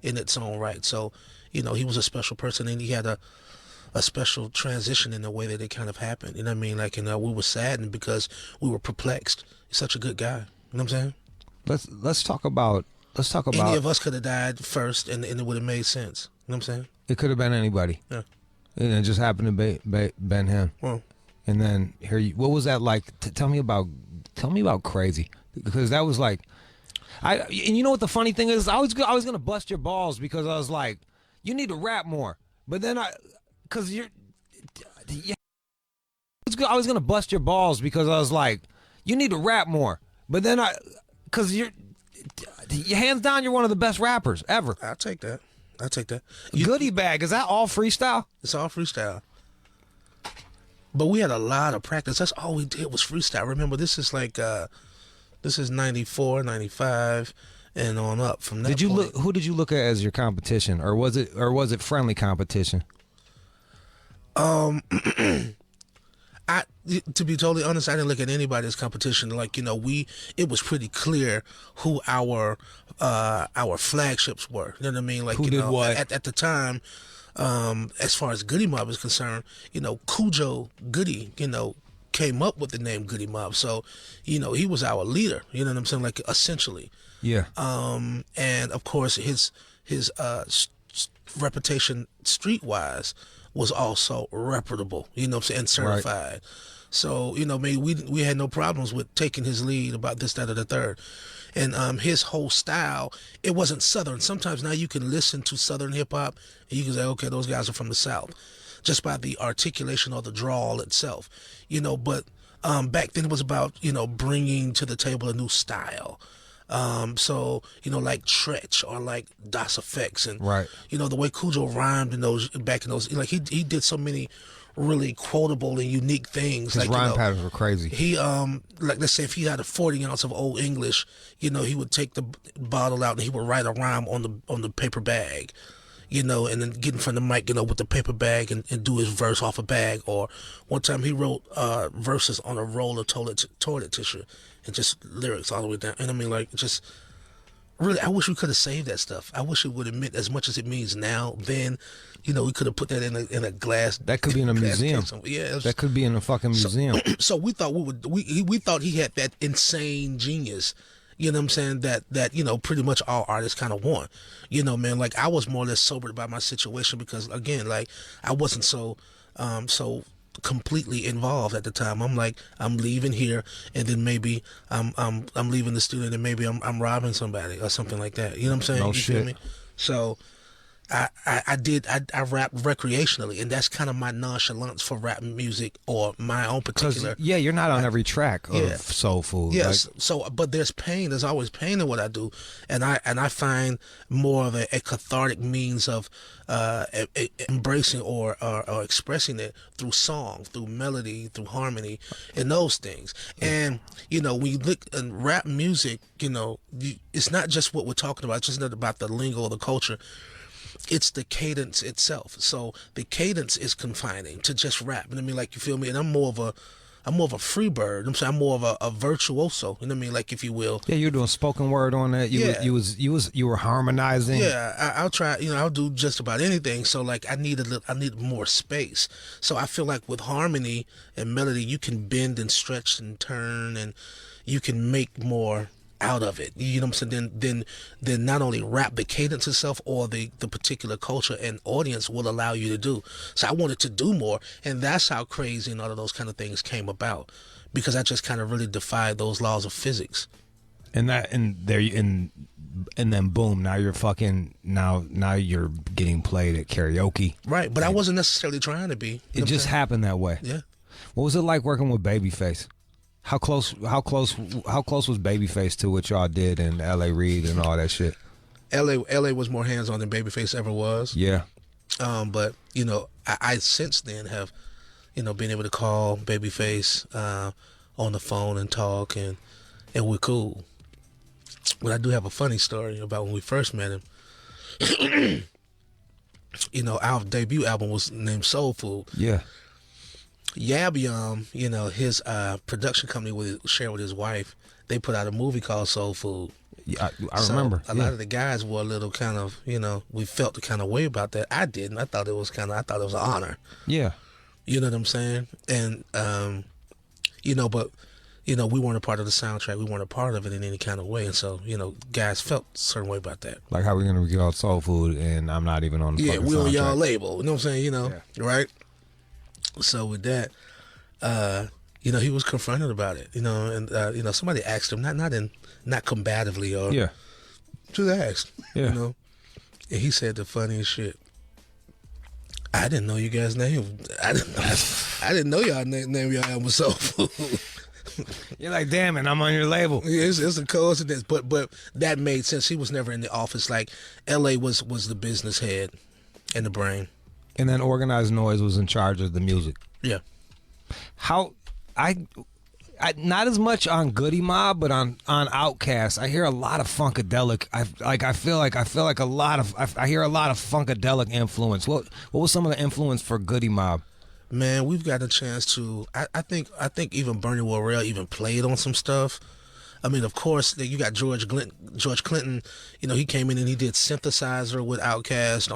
in its own right. So, he was a special person and he had a special transition in the way that it kind of happened. You know what I mean? Like, we were saddened because we were perplexed. He's such a good guy. You know what I'm saying? Let's talk about any of us could have died first and it would have made sense. You know what I'm saying? It could have been anybody. Yeah. And it just happened to been him. Well, and then what was that like? Tell me about Crazy, because that was like, and you know what the funny thing is? I was gonna bust your balls because I was like, you need to rap more, but then I was gonna bust your balls because I was like, you need to rap more, but then hands down, you're one of the best rappers ever. I'll take that. Goodie Bag, is that all freestyle? It's all freestyle. But we had a lot of practice. That's all we did was freestyle. Remember, this is like, this is 94, 95, and on up from that point. Who did you look at as your competition, or was it friendly competition? To be totally honest, I didn't look at anybody as competition. Like, it was pretty clear who our flagships were. You know what I mean? Like, who did what? At the time, as far as Goody Mob is concerned, Cujo Goody, came up with the name Goody Mob. So, he was our leader. You know what I'm saying? Like, essentially. Yeah. And of course his reputation streetwise was also reputable, and certified. Right. So, we had no problems with taking his lead about this, that, or the third. And his whole style, it wasn't Southern. Sometimes now you can listen to Southern hip hop and you can say, okay, those guys are from the South, just by the articulation or the drawl itself, but back then it was about, bringing to the table a new style. So, like Tretch or like Das Effects and, right. The way Cujo rhymed back in those, like he did so many really quotable and unique things. His like, rhyme patterns were crazy. He, like, let's say if he had a 40 ounce of Old English, he would take the bottle out and he would write a rhyme on the paper bag. And then get in front of the mic, with the paper bag and do his verse off a bag. Or one time he wrote verses on a roll of toilet tissue and just lyrics all the way down. And I mean, like, just really, I wish we could have saved that stuff. I wish it would have meant as much as it means now. Then, we could have put that in a glass. That could be in a museum. Yeah, that could be in a fucking museum. So we thought we thought he had that insane genius. You know what I'm saying? That pretty much all artists kind of want. Man, like, I was more or less sobered by my situation because, again, like, I wasn't so completely involved at the time. I'm like, I'm leaving here and then maybe I'm leaving the studio and maybe I'm robbing somebody or something like that. You know what I'm saying? No you shit. Feel me? So I rap recreationally, and that's kind of my nonchalance for rap music or my own particular. Yeah, you're not on every track of Soul Food. Yes. Like, so, but there's pain. There's always pain in what I do, and I find more of a cathartic means of embracing or expressing it through song, through melody, through harmony, and those things. And when you look at rap music, it's not just what we're talking about. It's just not about the lingo or the culture. It's the cadence itself. So the cadence is confining to just rap. And I mean, like, you feel me? And I'm more of I'm more of a free bird. I'm more of a virtuoso. You know what I mean? Like, if you will. Yeah, you're doing spoken word on that. You were harmonizing. Yeah, I'll try. I'll do just about anything. So like, I need more space. So I feel like with harmony and melody, you can bend and stretch and turn, and you can make more out of it. You know what I'm saying? Then not only rap, the cadence itself or the particular culture and audience will allow you to do. So I wanted to do more, and that's how Crazy and all of those kind of things came about, because I just kind of really defied those laws of physics. And then boom, now you're now you're getting played at karaoke. Right, but I wasn't necessarily trying to be. It just happened that way. Yeah. What was it like working with Babyface? How close was Babyface to what y'all did in L.A. Reid and all that shit? L.A. was more hands-on than Babyface ever was. Yeah. But I since then have, been able to call Babyface on the phone and talk, and we're cool. But I do have a funny story about when we first met him. Our debut album was named Soul Food. Yeah. Yab Yum, his production company shared with his wife, they put out a movie called Soul Food. Yeah, I remember. A lot of the guys were a little kind of, we felt the kind of way about that. I didn't. I thought it was an honor. Yeah. You know what I'm saying? And, but, we weren't a part of the soundtrack. We weren't a part of it in any kind of way. And so, guys felt a certain way about that. Like, how we going to get out Soul Food and I'm not even on the fucking we on soundtrack. y'all label. You know what I'm saying? Right? So with that, he was confronted about it, and somebody asked him, not combatively or just asked, and he said the funniest shit. I didn't know you guys' name. I didn't know y'all name y'all album was Soul Food. You're like, damn it, I'm on your label. Yeah, it's a coincidence, but that made sense. He was never in the office. Like, L.A. was the business head and the brain. And then Organized Noise was in charge of the music. Yeah. How I not as much on Goody Mob, but on Outkast, I hear a lot of funkadelic. I feel like a lot of I hear a lot of funkadelic influence. What was some of the influence for Goody Mob? Man, we've got a chance to. I think even Bernie Worrell even played on some stuff. I mean, of course, you got George Clinton. He came in and he did synthesizer with Outkast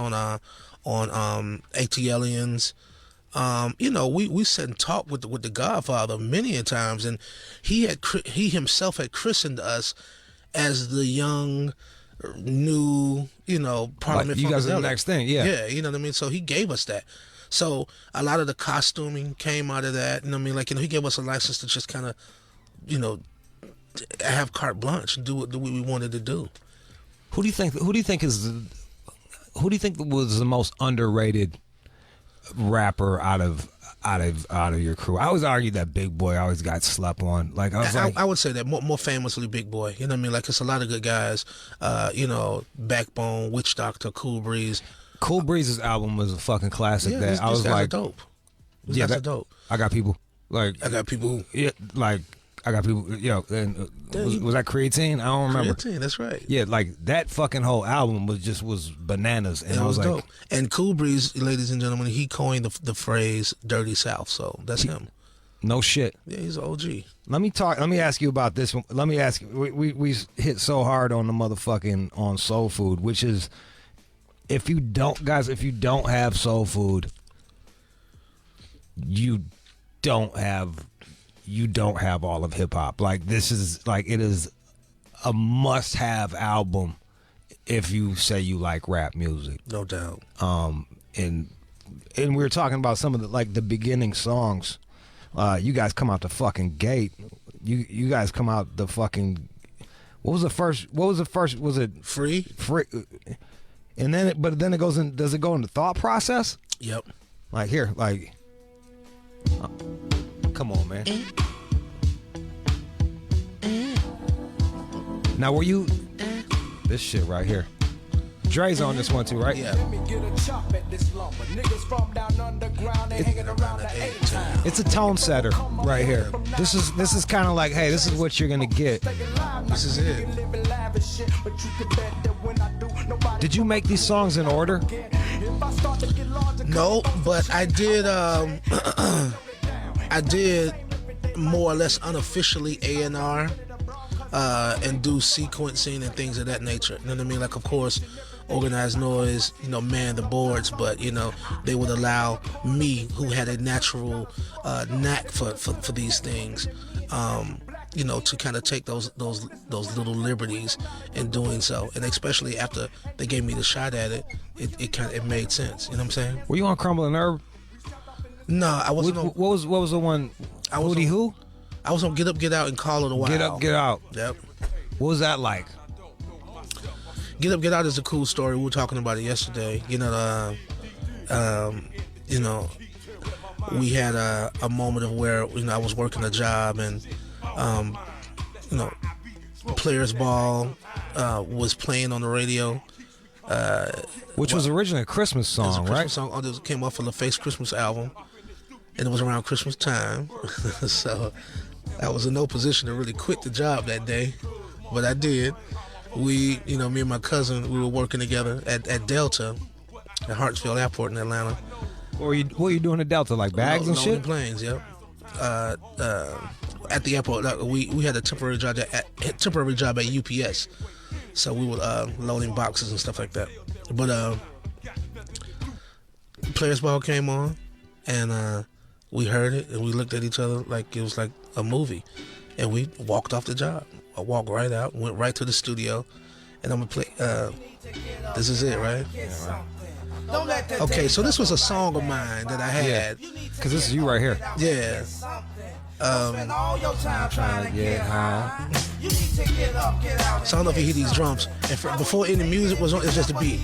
on ATLians. We sat and talked with the Godfather many a times, and he himself had christened us as the young, new, Parliament. Like, you guys are the next thing, yeah. You know what I mean? So he gave us that. So a lot of the costuming came out of that. You know what I mean? Like, he gave us a license to just kind of, have carte blanche and do what we wanted to do. Who do you think was the most underrated rapper out of your crew? I always argue that Big Boy always got slept on. Like, I would say that more famously Big Boy. You know what I mean? Like, it's a lot of good guys. Backbone, Witch Doctor, Cool Breeze. Cool Breeze's album was a fucking classic. Yeah, that I was like, dope. That's dope. I got people like who. Yeah, like I got people. And was that Creatine? I don't remember. Creatine, that's right. Yeah, like that fucking whole album was bananas, and I was like, dope. And Cool Breeze, ladies and gentlemen, he coined the phrase "Dirty South," so that's him. No shit. Yeah, he's an OG. Let me ask you about this one. Let me ask you. We hit so hard on the motherfucking on Soul Food, which is. If you don't have Soul Food, you don't have all of hip hop. Like, this is like, it is a must-have album if you say you like rap music. No doubt. And we were talking about some of the beginning songs. You guys come out the fucking gate. You guys come out the fucking. What was the first? Was it Free? Free. And then it goes in. Does it go into thought process? Yep. Like, here, like, come on, man. Now, were you this shit right here? Dre's on this one too, right? Yeah. It's a tone setter right here. This is kind of like, hey, this is what you're gonna get. This is it. Did you make these songs in order? No, but I did. I did more or less unofficially A&R and do sequencing and things of that nature. You know what I mean? Like, of course, Organized Noise, man the boards, but they would allow me, who had a natural knack for these things, to kind of take those little liberties in doing so. And especially after they gave me the shot at it, it made sense. You know what I'm saying? Were you on Crumbling Herb? No, I wasn't. What was the one? Hootie Who? I was on Get Up, Get Out and Call It a While. Get Up, Get Out. Yep. What was that like? Get Up, Get Out is a cool story. We were talking about it yesterday. We had a moment of where I was working a job and Players Ball was playing on the radio. Which was originally a Christmas song, it was a Christmas right? song. It came off of the Face Christmas album, and it was around Christmas time. So I was in no position to really quit the job that day, but I did. Me and my cousin, we were working together at Delta, at Hartsfield Airport in Atlanta. What were you doing at Delta, like bags and shit? Planes, yep. At the airport, we had a temporary job at UPS, so we were loading boxes and stuff like that. But Players Ball came on, and we heard it, and we looked at each other like it was like a movie, and we walked off the job. I walked right out, went right to the studio, and I'm gonna play. This is it, right? Yeah, right. Okay, so this was a song of mine that I had. Because this is you right here. Yeah. Trying to get high. So I don't know if you hear these drums. And before any music was on, it was just a beat.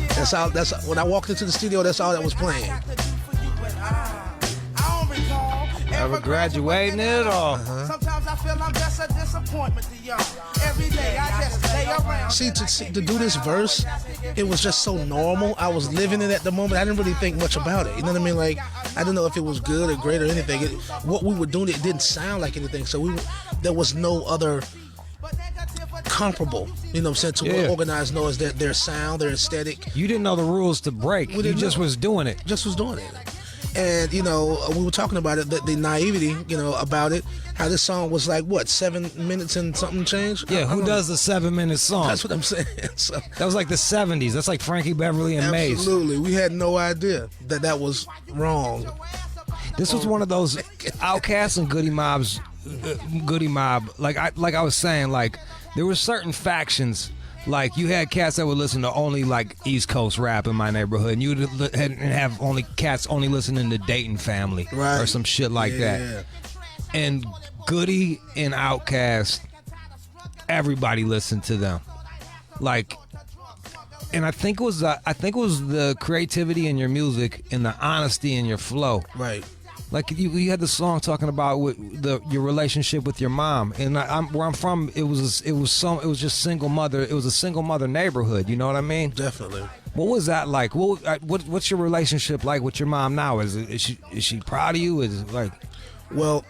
That's all. That's when I walked into the studio. That's all that was playing. Ever graduating it all? Sometimes I feel I'm just a disappointment to y'all. Every day I just lay around. See, to do this verse, it was just so normal. I was living it at the moment. I didn't really think much about it. You know what I mean? Like, I didn't know if it was good or great or anything. What we were doing, it didn't sound like anything. So there was no other comparable, you know what I'm saying, to what Organized Noise, their sound, their aesthetic. You didn't know the rules to break. You just was doing it. Just was doing it. And, we were talking about it, the naivety, about it, how this song was like, 7 minutes and something change? Yeah, who does the 7-minute song? That's what I'm saying. So, that was like the 70s. That's like Frankie Beverly and Mace. Absolutely. We had no idea that was wrong. This was one of those Outkast and Goody Mob. Like I was saying, like, there were certain factions. Like, you had cats that would listen to only, like, East Coast rap in my neighborhood, and you would have only cats only listening to Dayton Family or some shit like that. And Goody and Outkast, everybody listened to them. Like, and I think it was the creativity in your music and the honesty in your flow. Right. Like, you had the song talking about your relationship with your mom, and where I'm from, it was just single mother. It was a single mother neighborhood. You know what I mean? Definitely. What was that like? What's your relationship like with your mom now? Is she proud of you? Is it like? Well,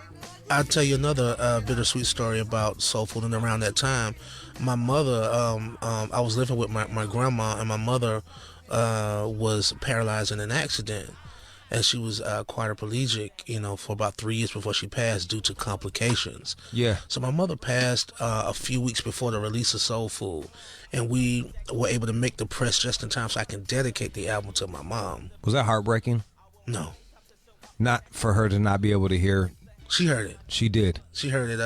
I'll tell you another bittersweet story about soul food. And around that time, my mother, I was living with my grandma, and my mother was paralyzed in an accident. And she was quadriplegic, for about 3 years before she passed due to complications. Yeah. So my mother passed a few weeks before the release of Soul Food, and we were able to make the press just in time so I can dedicate the album to my mom. Was that heartbreaking? No. Not for her to not be able to hear. She heard it. She did. She heard it.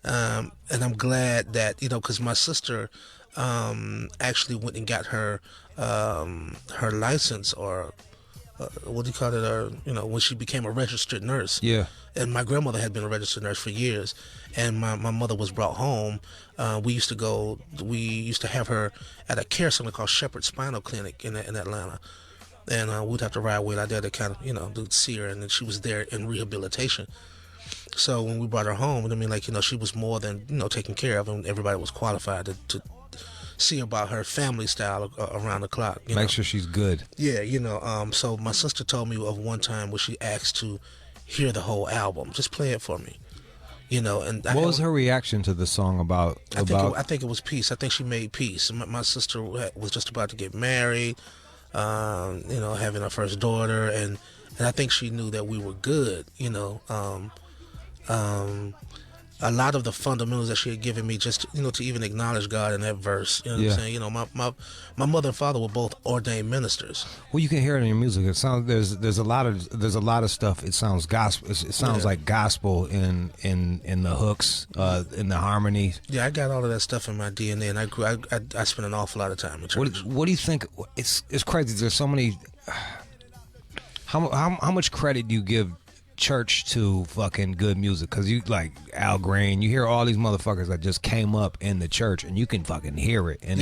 And I'm glad that because my sister actually went and got her license, or what do you call it? When she became a registered nurse. Yeah. And my grandmother had been a registered nurse for years, and my mother was brought home. We used to have her at a care center called Shepherd Spinal Clinic in Atlanta, and we'd have to ride with her there to kind of to see her, and then she was there in rehabilitation. So when we brought her home, she was more than taken care of, and everybody was qualified to see about her family style around the clock. Make sure she's good. Yeah, so my sister told me of one time where she asked to hear the whole album. Just play it for me. And what was her reaction to the song about? I think it was peace. I think she made peace. My sister was just about to get married, having her first daughter, and and I think she knew that we were good. A lot of the fundamentals that she had given me, just to even acknowledge God in that verse. You know what I'm saying? My mother and father were both ordained ministers. Well, you can hear it in your music. It sounds there's a lot of stuff. It sounds gospel. It sounds like gospel in the hooks, in the harmony. Yeah, I got all of that stuff in my DNA, and I spent an awful lot of time in church. What do you think? It's crazy. There's so many. How much credit do you give church to fucking good music? Because you like Al Green, you hear all these motherfuckers that just came up in the church, and you can fucking hear it. And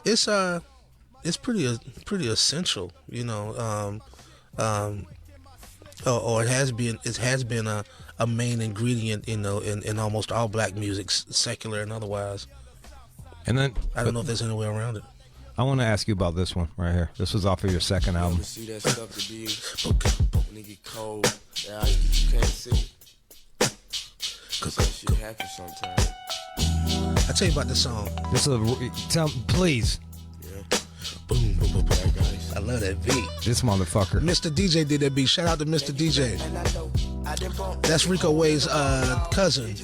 it's pretty essential, or it has been. It has been a main ingredient, in almost all black music, secular and otherwise. And then I don't know if there's any way around it. I want to ask you about this one right here. This was off of your second album. See that stuff to be when it get cold, you can't see. Cause that shit happens sometimes. I'll tell you about this song. Please. Yeah. Boom, boom, boom, boom. I love that beat. This motherfucker. Mr. DJ did that beat. Shout out to Mr. DJ. That's Rico Wade's cousin,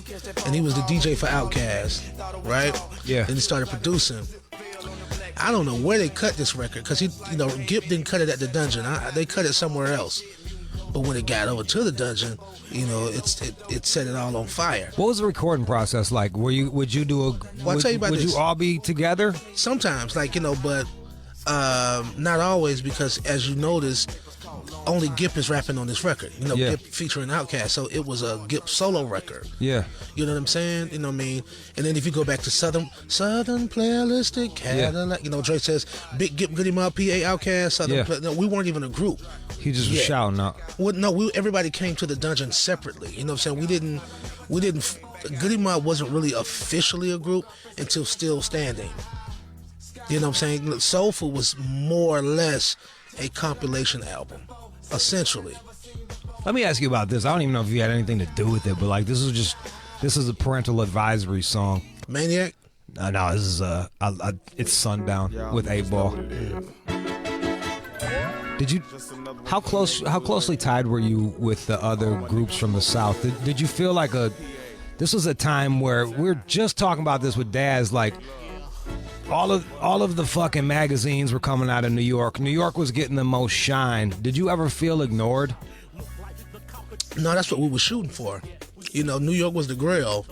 and he was the DJ for Outkast, right? Yeah. Then he started producing. I don't know where they cut this record, because Gipp didn't cut it at the Dungeon. They cut it somewhere else. But when it got over to the Dungeon, it set it all on fire. What was the recording process like? Would you do a? Well, I'll tell you about this. Would you all be together? Sometimes, but not always, because as you notice, only Gipp is rapping on this record. Gipp featuring Outkast, so it was a Gipp solo record. Yeah. You know what I'm saying? You know what I mean? And then if you go back to Southern Playalistic Cadillac, Dre says Big Gipp, Goody Mob, PA, Outkast, Southern. No, we weren't even a group. He just was shouting out. Well, no, everybody came to the Dungeon separately. You know what I'm saying? We didn't. Goody Mob wasn't really officially a group until Still Standing. You know what I'm saying? Soul Food was more or less a compilation album, essentially. Let me ask you about this. I don't even know if you had anything to do with it, but this is a parental advisory song. Maniac? No, this is it's Sundown with 8-Ball. Did you? How closely tied were you with the other groups from the South? Did you feel like this was a time where we're just talking about this with Daz, like all of the fucking magazines were coming out of New York. New York was getting the most shine. Did you ever feel ignored? No, that's what we were shooting for. New York was the grail.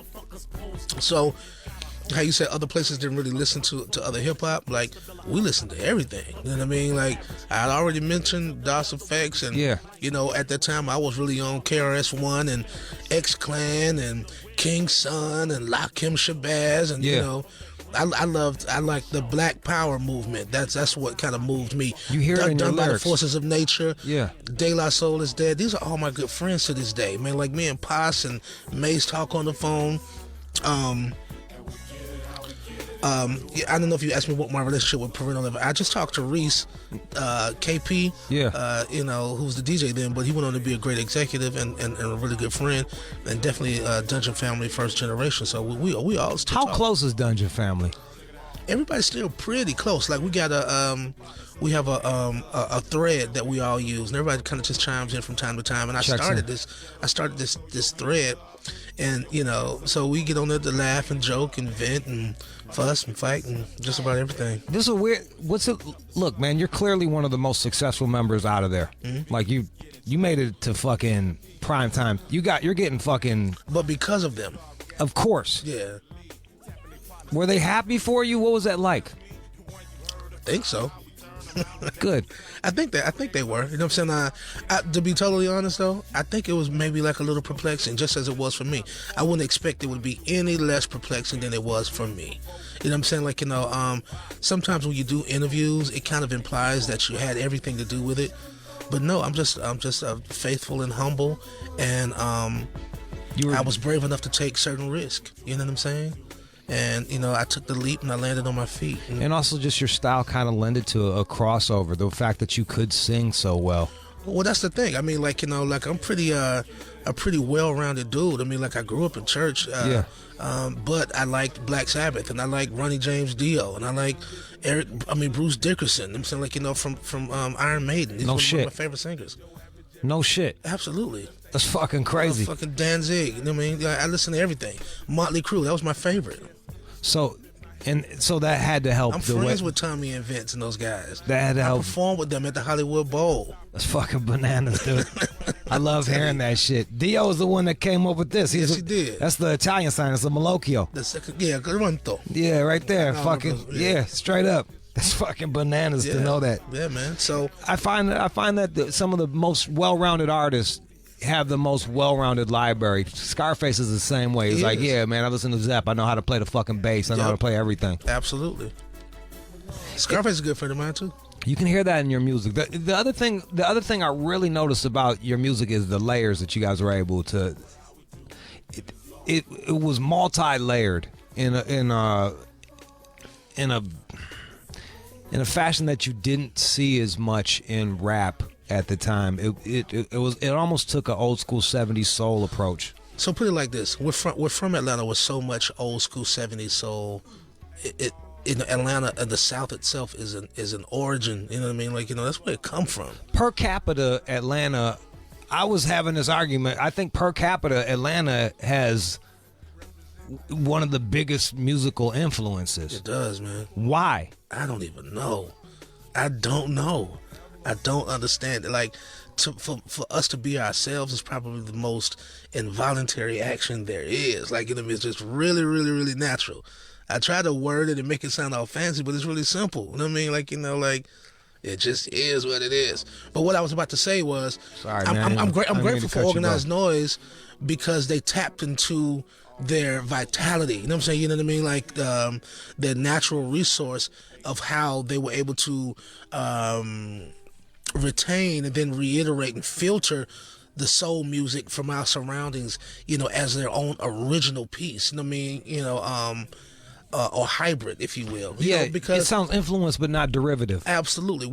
So, how you said other places didn't really listen to other hip hop, like we listened to everything. You know what I mean? Like I had already mentioned DOS Effects, and at that time I was really on KRS-One and X Clan and King Son and Lakim Shabazz, and I like the Black Power movement. That's what kind of moved me. You hear it in your lyrics. By the Forces of Nature. Yeah. De La Soul is Dead. These are all my good friends to this day, man. Like me and Paz and Maze talk on the phone. I don't know if you asked me what my relationship with Parental Advisory. I just talked to Reese, KP. Yeah. Who's the DJ then, but he went on to be a great executive and a really good friend, and definitely Dungeon family first generation. So we all still How talk. close is Dungeon family? Everybody's still pretty close. Like we got we have a thread that we all use, and everybody kind of just chimes in from time to time. And I started this thread, and so we get on there to laugh and joke and vent and fuss and fight and just about everything. This is a weird. Look, man, you're clearly one of the most successful members out of there. Mm-hmm. Like you made it to fucking prime time. You're getting fucking. But because of them, of course. Yeah. Were they happy for you? What was that like? I think so. Good. I think they were. You know what I'm saying? To be totally honest, though, I think it was maybe like a little perplexing, just as it was for me. I wouldn't expect it would be any less perplexing than it was for me. You know what I'm saying? Like, sometimes when you do interviews, it kind of implies that you had everything to do with it. But no, I'm just faithful and humble, and I was brave enough to take certain risks. You know what I'm saying? And, I took the leap and I landed on my feet. And also just your style kind of lended to a crossover, the fact that you could sing so well. Well, that's the thing. I mean, like, I'm pretty a pretty well-rounded dude. I mean, like, I grew up in church. But I liked Black Sabbath, and I like Ronnie James Dio, and I like Bruce Dickerson. I'm saying, like, from Iron Maiden. He's one of my favorite singers. No shit. Absolutely. That's fucking crazy. Fucking Danzig. You know what I mean? I listen to everything. Motley Crue. That was my favorite. So that had to help. I'm friends with Tommy and Vince and those guys. That had to help. I performed with them at the Hollywood Bowl. That's fucking bananas, dude. I love hearing that shit. Dio is the one that came up with this. Yes, he did. That's the Italian sign. It's a Malocchio. Yeah, Garanto. Yeah, right there. Fucking yeah, straight up. That's fucking bananas to know that. Yeah, man. So I find that some of the most well-rounded artists have the most well-rounded library. Scarface is the same way. He's like, yeah, man, I listen to Zepp. I know how to play the fucking bass. I know how to play everything. Absolutely. Scarface is a good friend of mine too. You can hear that in your music. The other thing I really noticed about your music is the layers that you guys were able to. It was multi-layered in a fashion that you didn't see as much in rap at the time. It almost took an old school 70s soul approach. So put it like this: we're from Atlanta with so much old school 70s soul. In Atlanta, the South itself is an origin. You know what I mean? Like, that's where it come from. Per capita, Atlanta. I was having this argument. I think per capita, Atlanta has one of the biggest musical influences. It does, man. Why? I don't even know. I don't know. I don't understand it. Like, for us to be ourselves is probably the most involuntary action there is. Like, it's just really, really, really natural. I try to word it and make it sound all fancy, but it's really simple. You know what I mean? Like, it just is what it is. But what I was about to say was, I'm grateful for Organized Noise because they tapped into their vitality. You know what I'm saying? You know what I mean? Like their natural resource of how they were able to retain and then reiterate and filter the soul music from our surroundings, as their own original piece. You know what I mean? Or hybrid, if you will. Because it sounds influenced but not derivative. Absolutely.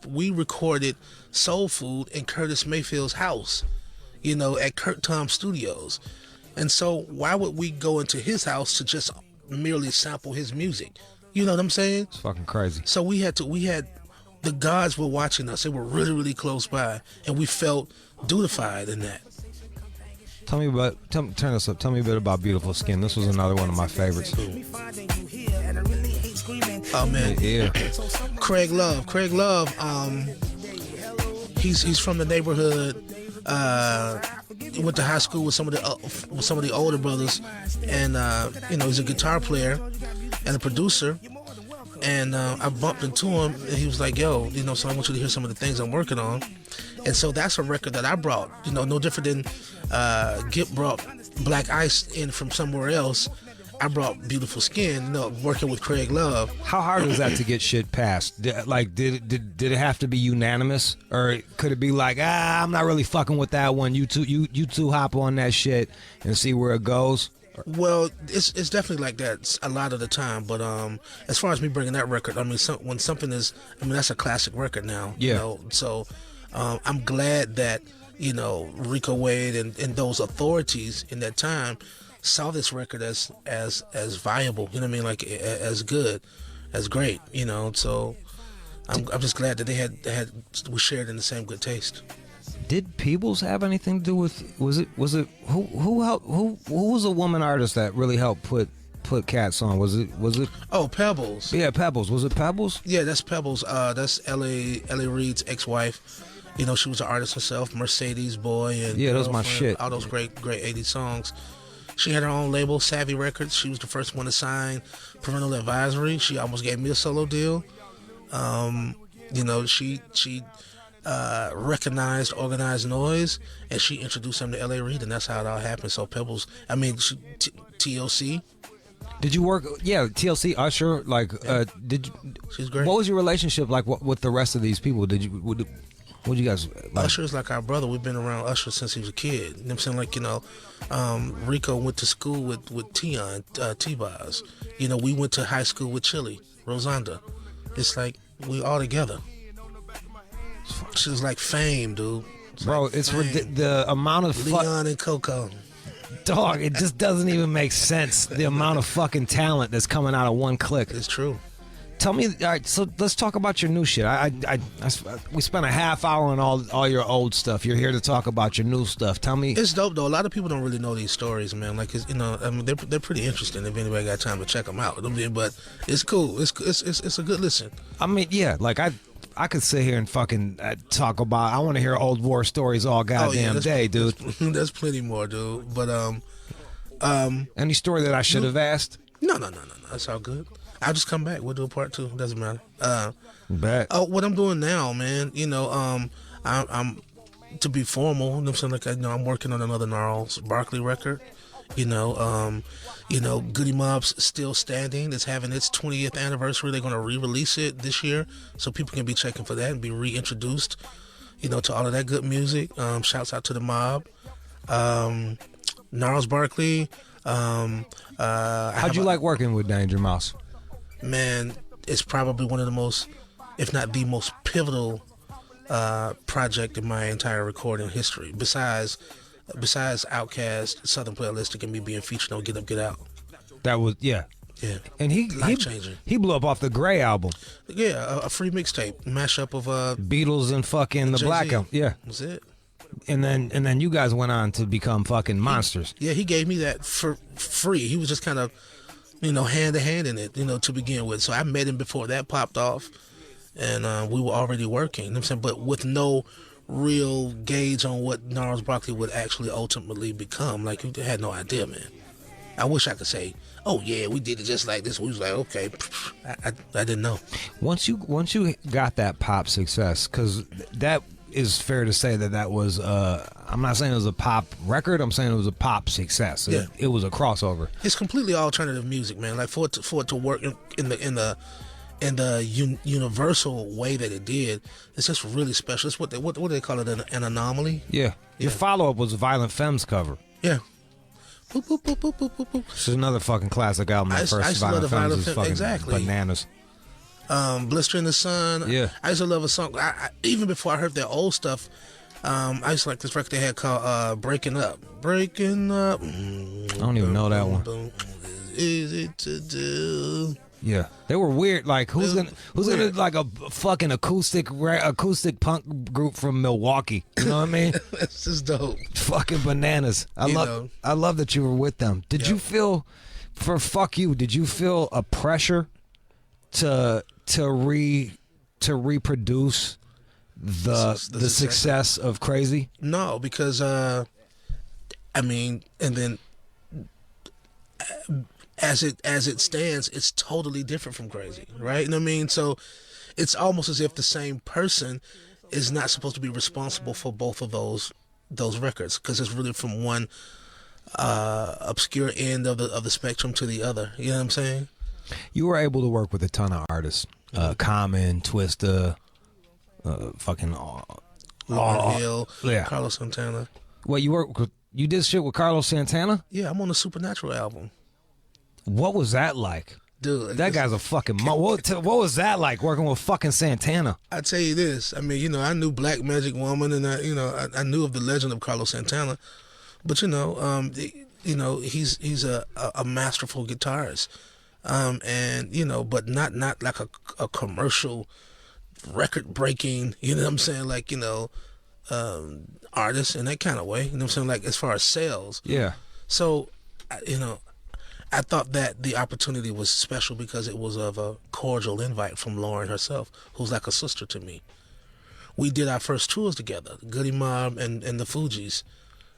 We recorded Soul Food in Curtis Mayfield's house, at Kurt Tom Studios. And so why would we go into his house to just merely sample his music? You know what I'm saying? It's fucking crazy. So we had the gods were watching us. They were really, really close by, and we felt dutified in that. Turn this up. Tell me a bit about Beautiful Skin. This was another one of my favorites. Oh man, yeah. Craig Love. He's from the neighborhood. He went to high school with some of the older brothers, and he's a guitar player and a producer. And I bumped into him, and he was like, "Yo, so I want you to hear some of the things I'm working on." And so that's a record that I brought. No different than Gip brought Black Ice in from somewhere else. I brought Beautiful Skin, working with Craig Love. How hard was that to get shit passed? Did it have to be unanimous, or could it be like, I'm not really fucking with that one. You two hop on that shit and see where it goes? Well, it's definitely like that a lot of the time. But as far as me bringing that record, I mean, when something is, that's a classic record now. Yeah. So I'm glad that Rico Wade and those authorities in that time saw this record as viable. You know what I mean? Like as good, as great. So I'm just glad that we shared in the same good taste. Did Peebles have anything to do with? Was it who was a woman artist that really helped put Cats on? Was it? Oh, Pebbles. Yeah, Pebbles. Was it Pebbles? Yeah, that's Pebbles. That's L.A. Reid's ex-wife. She was an artist herself, Mercedes Boy, and yeah, those my shit. All those great 80s songs. She had her own label, Savvy Records. She was the first one to sign Parental Advisory. She almost gave me a solo deal. She recognized Organized Noise, and she introduced them to L.A. Reid, and that's how it all happened. So Pebbles, TLC. Did you work? Yeah, TLC, Usher. Like, she's great. What was your relationship like with the rest of these people? What you guys like? Usher's like our brother. We've been around Usher since he was a kid. You know what I'm saying? Like, Rico went to school with Tion, T-Boz. We went to high school with Chili, Rosanda. It's like, we all together. She's like Fame, dude. It's the amount of Leon and Coco. Dog, it just doesn't even make sense. The amount of fucking talent that's coming out of one click. It's true. Tell me, all right, so let's talk about your new shit. We spent a half hour on all your old stuff. You're here to talk about your new stuff. Tell me. It's dope, though. A lot of people don't really know these stories, man. Like, you know, I mean, they're pretty interesting if anybody got time to check them out. I mean, but it's cool. It's a good listen. I mean, yeah, like I could sit here and fucking talk about. I want to hear old war stories all goddamn day, dude. There's plenty more, dude. But any story that I should have asked? No. That's all good. I'll just come back. We'll do a part 2. Doesn't matter. Bet. Oh, what I'm doing now, man. You know, I'm to be formal. You know what I'm saying? Like, I'm working on another Gnarls Barkley record. You know, Goody Mob's still standing. It's having its 20th anniversary. They're going to re-release it this year, so people can be checking for that and be reintroduced. You know, to all of that good music. Shouts out to the mob. Gnarls Barkley. How'd you like working with Danger Mouse? Man, it's probably one of the most, if not the most pivotal project in my entire recording history. Besides Outkast, Southern Playalistic, and me being featured on Get Up, Get Out. That was, yeah. Yeah. And he blew up off the Gray album. Yeah, a free mixtape, mashup of Beatles and fucking the Jay-Z. Black album. Yeah. That's it. And then you guys went on to become fucking monsters. Yeah, he gave me that for free. He was just kind of, hand to hand in it, to begin with. So I met him before that popped off, and we were already working. You know what I'm saying? But with no real gauge on what Gnarls Barkley would actually ultimately become. Like, you had no idea, man. I wish I could say, oh yeah, we did it just like this. We was like, okay, I didn't know. Once you got that pop success, because that is fair to say that was I'm not saying it was a pop record, I'm saying it was a pop success. Yeah. It was a crossover. It's completely alternative music, man. Like for it to work in the universal way that it did, it's just really special. It's what do they call it, an anomaly? Yeah. Your follow-up was a Violent Femmes cover. Yeah. Boop, boop, boop, boop, boop, boop, boop. This is another fucking classic album. I The first used to love the Violent Femmes is fucking exactly. bananas. Blister in the Sun. Yeah. I used to love a song. Even before I heard their old stuff, I used to like this record they had called Breaking Up. Breaking Up. I don't even know that one. Easy to do. Yeah, they were weird. Like, who's gonna like a fucking acoustic punk group from Milwaukee? You know what I mean? That's just dope. Fucking bananas. I love that you were with them. Did you feel, for Fuck You? Did you feel a pressure to reproduce the success of Crazy? No, because and then. As it stands, it's totally different from Crazy, right? You know what I mean? So it's almost as if the same person is not supposed to be responsible for both of those records, because it's really from one obscure end of the spectrum to the other. You know what I'm saying? You were able to work with a ton of artists, Common, Twista, fucking Lauryn Hill, yeah. Carlos Santana. Well, you did shit with Carlos Santana? Yeah, I'm on the Supernatural album. What was that like? Dude, that guy's a fucking what was that like working with fucking Santana? I tell you this, I mean, I knew Black Magic Woman, and I knew of the legend of Carlos Santana, but he's a masterful guitarist, and but not like a commercial record breaking, you know what I'm saying, like artist in that kind of way, you know what I'm saying, like as far as sales. Yeah. So, I thought that the opportunity was special because it was of a cordial invite from Lauren herself, who's like a sister to me. We did our first tours together, Goody Mob and the Fugees.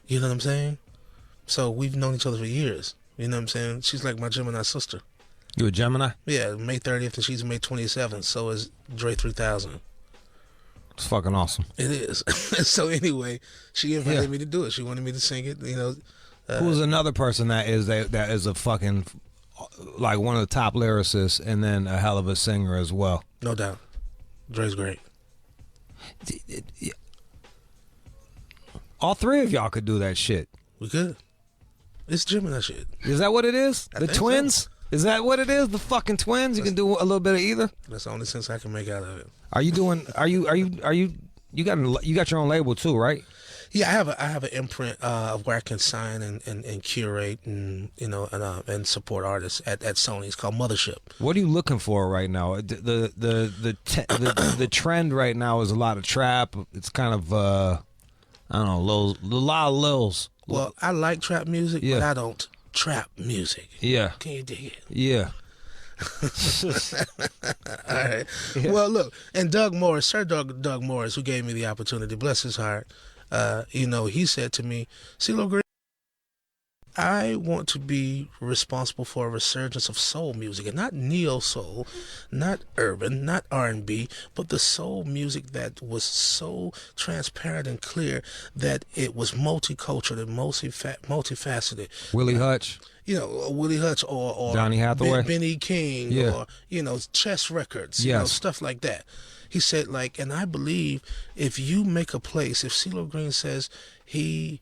You know what I'm saying? So we've known each other for years. You know what I'm saying? She's like my Gemini sister. You a Gemini? Yeah, May 30th and she's May 27th. So is Dre 3000. It's fucking awesome. It is. So anyway, she invited me to do it. She wanted me to sing it, Who's another person that is a fucking, like, one of the top lyricists and then a hell of a singer as well? No doubt. Dre's great. All three of y'all could do that shit. We could. It's Gemini shit. Is that what it is? The twins? So. Is that what it is? The fucking twins? You can do a little bit of either? That's the only sense I can make out of it. You got your own label too, right? Yeah, I have an imprint of where I can sign and curate and and support artists at Sony. It's called Mothership. What are you looking for right now? The trend right now is a lot of trap. It's kind of I don't know, a lot of lils. Well, I like trap music, Yeah. but I don't trap music. Yeah. Can you dig it? Yeah. All right. Yeah. Well, look, and Doug Morris, Sir Doug Morris, who gave me the opportunity, bless his heart, he said to me, CeeLo Green, I want to be responsible for a resurgence of soul music, and not neo-soul, not urban, not R&B, but the soul music that was so transparent and clear that it was multicultural and multifaceted. Willie Hutch. Willie Hutch or Johnny Hathaway. Benny King, Yeah. or, Chess Records, Yes. stuff like that. He said, and I believe if you make a place, if CeeLo Green says he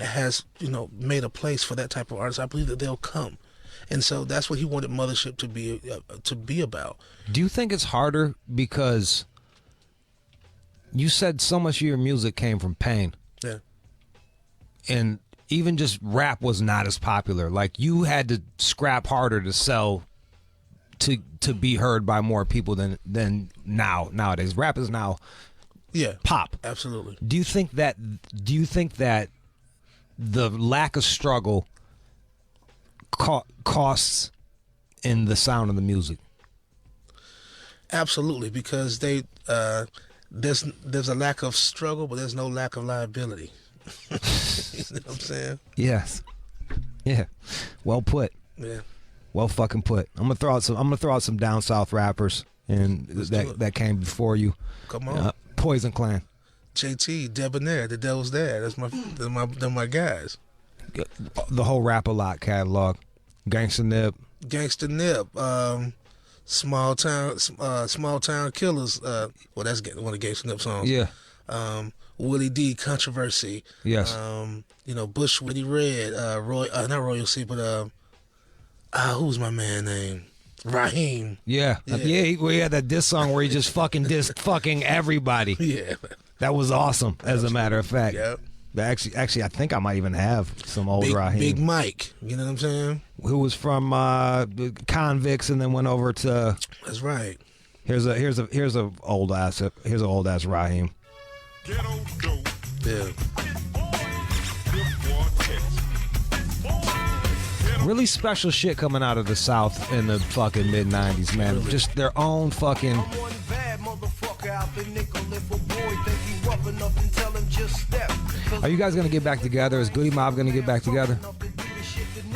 has, made a place for that type of artist, I believe that they'll come. And so that's what he wanted Mothership to be about. Do you think it's harder because you said so much of your music came from pain? Yeah. And even just rap was not as popular. Like, you had to scrap harder to sell, to be heard by more people than nowadays. Rap is now pop. Absolutely. Do you think that the lack of struggle costs in the sound of the music? Absolutely, because there's a lack of struggle, but there's no lack of liability. You know what I'm saying? Yes. Yeah. Well put. Yeah. Well fucking put. I'm gonna throw out some down south rappers and that came before you. Come on. Poison Clan. JT, Debonair, The Devil's Dad. They're my guys. The whole Rap A Lot catalog. Gangsta Nip. Gangsta Nip. Small Town Killers. Well, that's one of Gangsta Nip songs. Yeah. Willie D, Controversy. Yes. Bush, Whitney Red. Not Royal C, but who's my man name? Raheem. Yeah. We had that diss song where he just fucking dissed fucking everybody. Yeah. That was awesome, as a matter of fact. Yep. Actually, I think I might even have some old Raheem. Big Mike, you know what I'm saying? Who was from Convicts and then went over to. That's right. Here's a old ass Raheem. Yeah. Really special shit coming out of the South in the fucking mid-90s, man. Really? Just their own fucking. Are you guys gonna get back together? Is Goody Mob gonna get back together?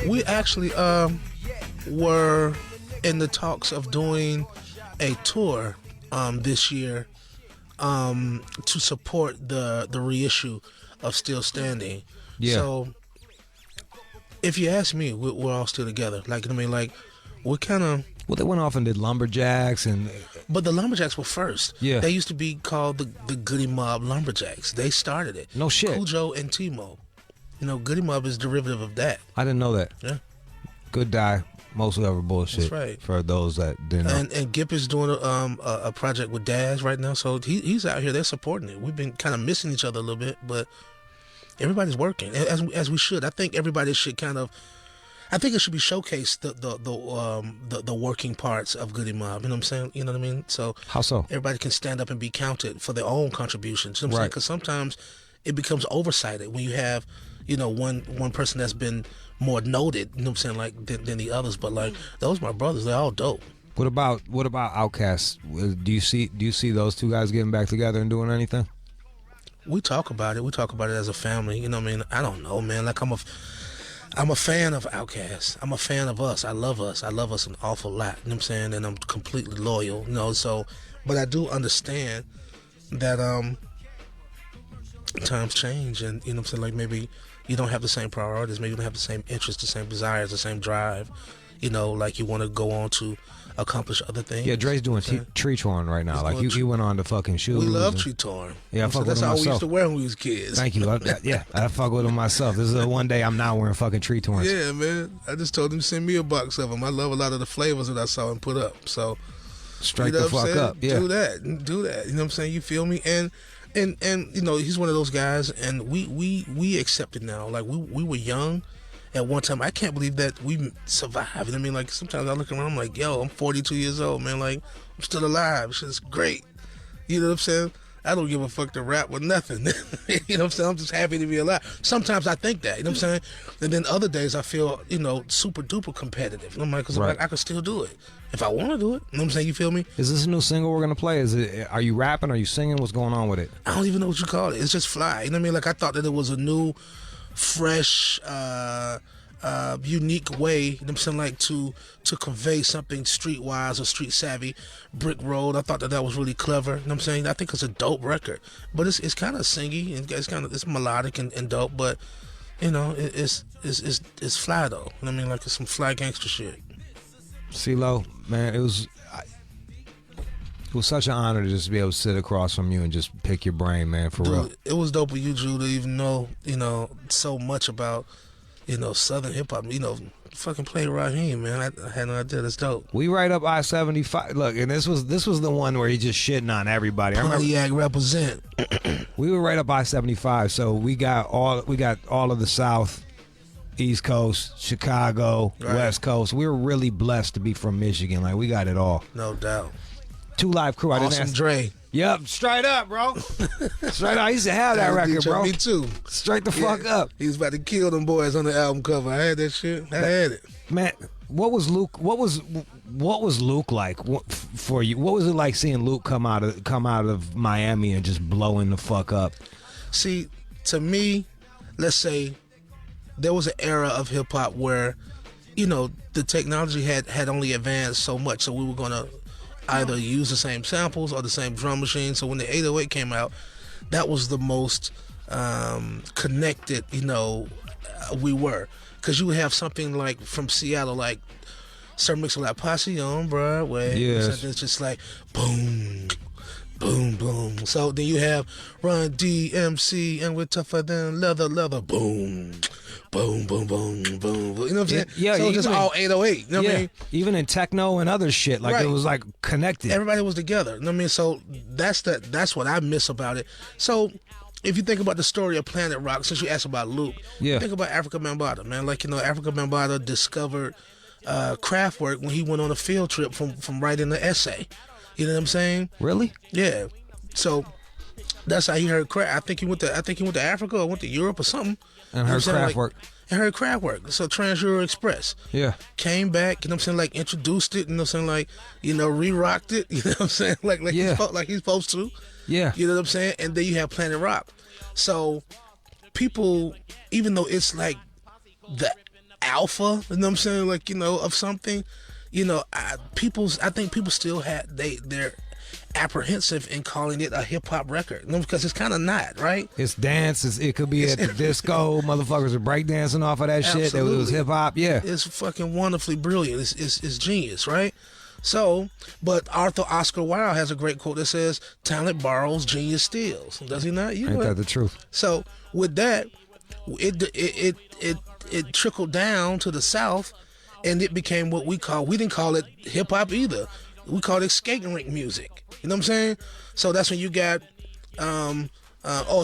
We actually were in the talks of doing a tour this year to support the reissue of Still Standing. Yeah. So if you ask me, we're all still together. We're kind of. Well, they went off and did Lumberjacks But the Lumberjacks were first. Yeah. They used to be called the Goody Mob Lumberjacks. They started it. No shit. Cujo and T-Mo. Goody Mob is derivative of that. I didn't know that. Yeah. Good die. Mostly over bullshit. That's right. For those that didn't know. And Gip is doing a project with Daz right now, so he's out here. They're supporting it. We've been kind of missing each other a little bit, but everybody's working as we should. I think everybody should I think it should be showcased the working parts of Goody Mob. You know what I'm saying? You know what I mean? So how so? Everybody can stand up and be counted for their own contributions. You know what I'm saying? Because sometimes it becomes oversighted when you have, one person that's been more noted. You know what I'm saying? Than the others. But those my brothers. They're all dope. What about Outkast? Do you see those two guys getting back together and doing anything? We talk about it. We talk about it as a family. You know what I mean? I don't know, man. I'm a fan of Outkast. I'm a fan of us. I love us. I love us an awful lot. You know what I'm saying? And I'm completely loyal. But I do understand that times change, and you know what I'm saying? Maybe you don't have the same priorities, maybe you don't have the same interests, the same desires, the same drive. You want to go on to accomplish other things. Yeah, Dre's doing tree touring right now. He went on to fucking shoes. We love tree touring. Yeah, I fuck with him myself. That's how we used to wear when we was kids. Thank you. I fuck with him myself. This is one day I'm not wearing fucking tree touring. Yeah, man. I just told him to send me a box of them. I love a lot of the flavors that I saw him put up. So strike the fuck up. Yeah. Do that. You know what I'm saying? You feel me? And And you know, he's one of those guys, and we accept it now. Like we were young at one time. I can't believe that we survived. I mean, like sometimes I look around, I'm like, yo, I'm 42 years old, man. Like I'm still alive. Shit's great. You know what I'm saying? I don't give a fuck to rap with nothing. You know what I'm saying? I'm just happy to be alive. Sometimes I think that, you know what I'm saying? And then other days I feel, you know, super duper competitive. I'm like, because Right. I can still do it if I want to do it. You know what I'm saying? You feel me? Is this a new single we're gonna play? Are you rapping? Are you singing? What's going on with it? I don't even know what you call it. It's just fly. You know what I mean? Like I thought that it was a new, fresh, unique way, you know what I'm saying, like to convey something streetwise or street savvy. Brick Road, I thought that was really clever. You know what I'm saying? I think it's a dope record, but it's kind of singy and it's melodic and dope. But you know, it's fly though. You know what I mean? Like it's some fly gangster shit. CeeLo, man, it was such an honor to just be able to sit across from you and just pick your brain, man. For real, it was dope of you, Jude, to even know, you know, so much about, you know, Southern hip hop. You know, fucking play Raheem, man. I had no idea. That's dope. We right up I-75. Look, and this was the one where he just shitting on everybody. I remember Pontiac represent. we were right up I-75, so we got all of the South, East Coast, Chicago, Right. West Coast. We were really blessed to be from Michigan. Like we got it all. No doubt. 2 Live Crew. I didn't Awesome ask. Dre. Yep, straight up, bro. Straight up. I used to have that record, bro. Me too. Straight the fuck up. He was about to kill them boys on the album cover. I had that shit. I had it. Man, what was Luke like for you? What was it like seeing Luke come out of Miami and just blowing the fuck up? See, to me, let's say there was an era of hip hop where, you know, the technology had only advanced so much, so we were gonna either use the same samples or the same drum machine. So when the 808 came out, that was the most connected, you know, we were. Because you would have something like from Seattle, like Sir Mix-a-Lot Posse on Broadway. Yes. So it's just like boom, boom, boom. So then you have Run DMC and we're tougher than leather, boom. Boom, boom, boom, boom. You know what I'm saying? Yeah, so it's just even- all 808. You know what I mean? Even in techno and other shit, like Right. it was like connected. Everybody was together. You know what I mean? So that's what I miss about it. So if you think about the story of Planet Rock, since you asked about Luke, Yeah. think about Africa Bambaataa, man. Like, you know, Africa Bambaataa discovered Kraftwerk when he went on a field trip from writing an essay. You know what I'm saying? Really? Yeah. So that's how he heard Kraft. I think he went to Africa or went to Europe or something. And You know heard what I'm saying? Kraftwerk. And heard Kraftwerk. So Trans-Euro Express. Yeah. Came back, you know what I'm saying, like introduced it, you know what I'm saying, like, you know, re-rocked it, you know what I'm saying, like Yeah. he's supposed to. Yeah. You know what I'm saying? And then you have Planet Rock. So people, even though it's like the alpha, you know what I'm saying, like, you know, of something, you know, I think people still they're apprehensive in calling it a hip hop record, you know, because it's kind of not, right? It's dance. It could be at the disco. Motherfuckers are breakdancing off of that shit. It was Absolutely. hip hop. Yeah. It's fucking wonderfully brilliant. It's genius, right? So, but Arthur Oscar Wilde has a great quote that says, "Talent borrows, genius steals." Does he not? You Ain't know that it. the truth? So with that, it trickled down to the South, and it became what we didn't call it hip hop either. We called it skating rink music. You know what I'm saying? So that's when you got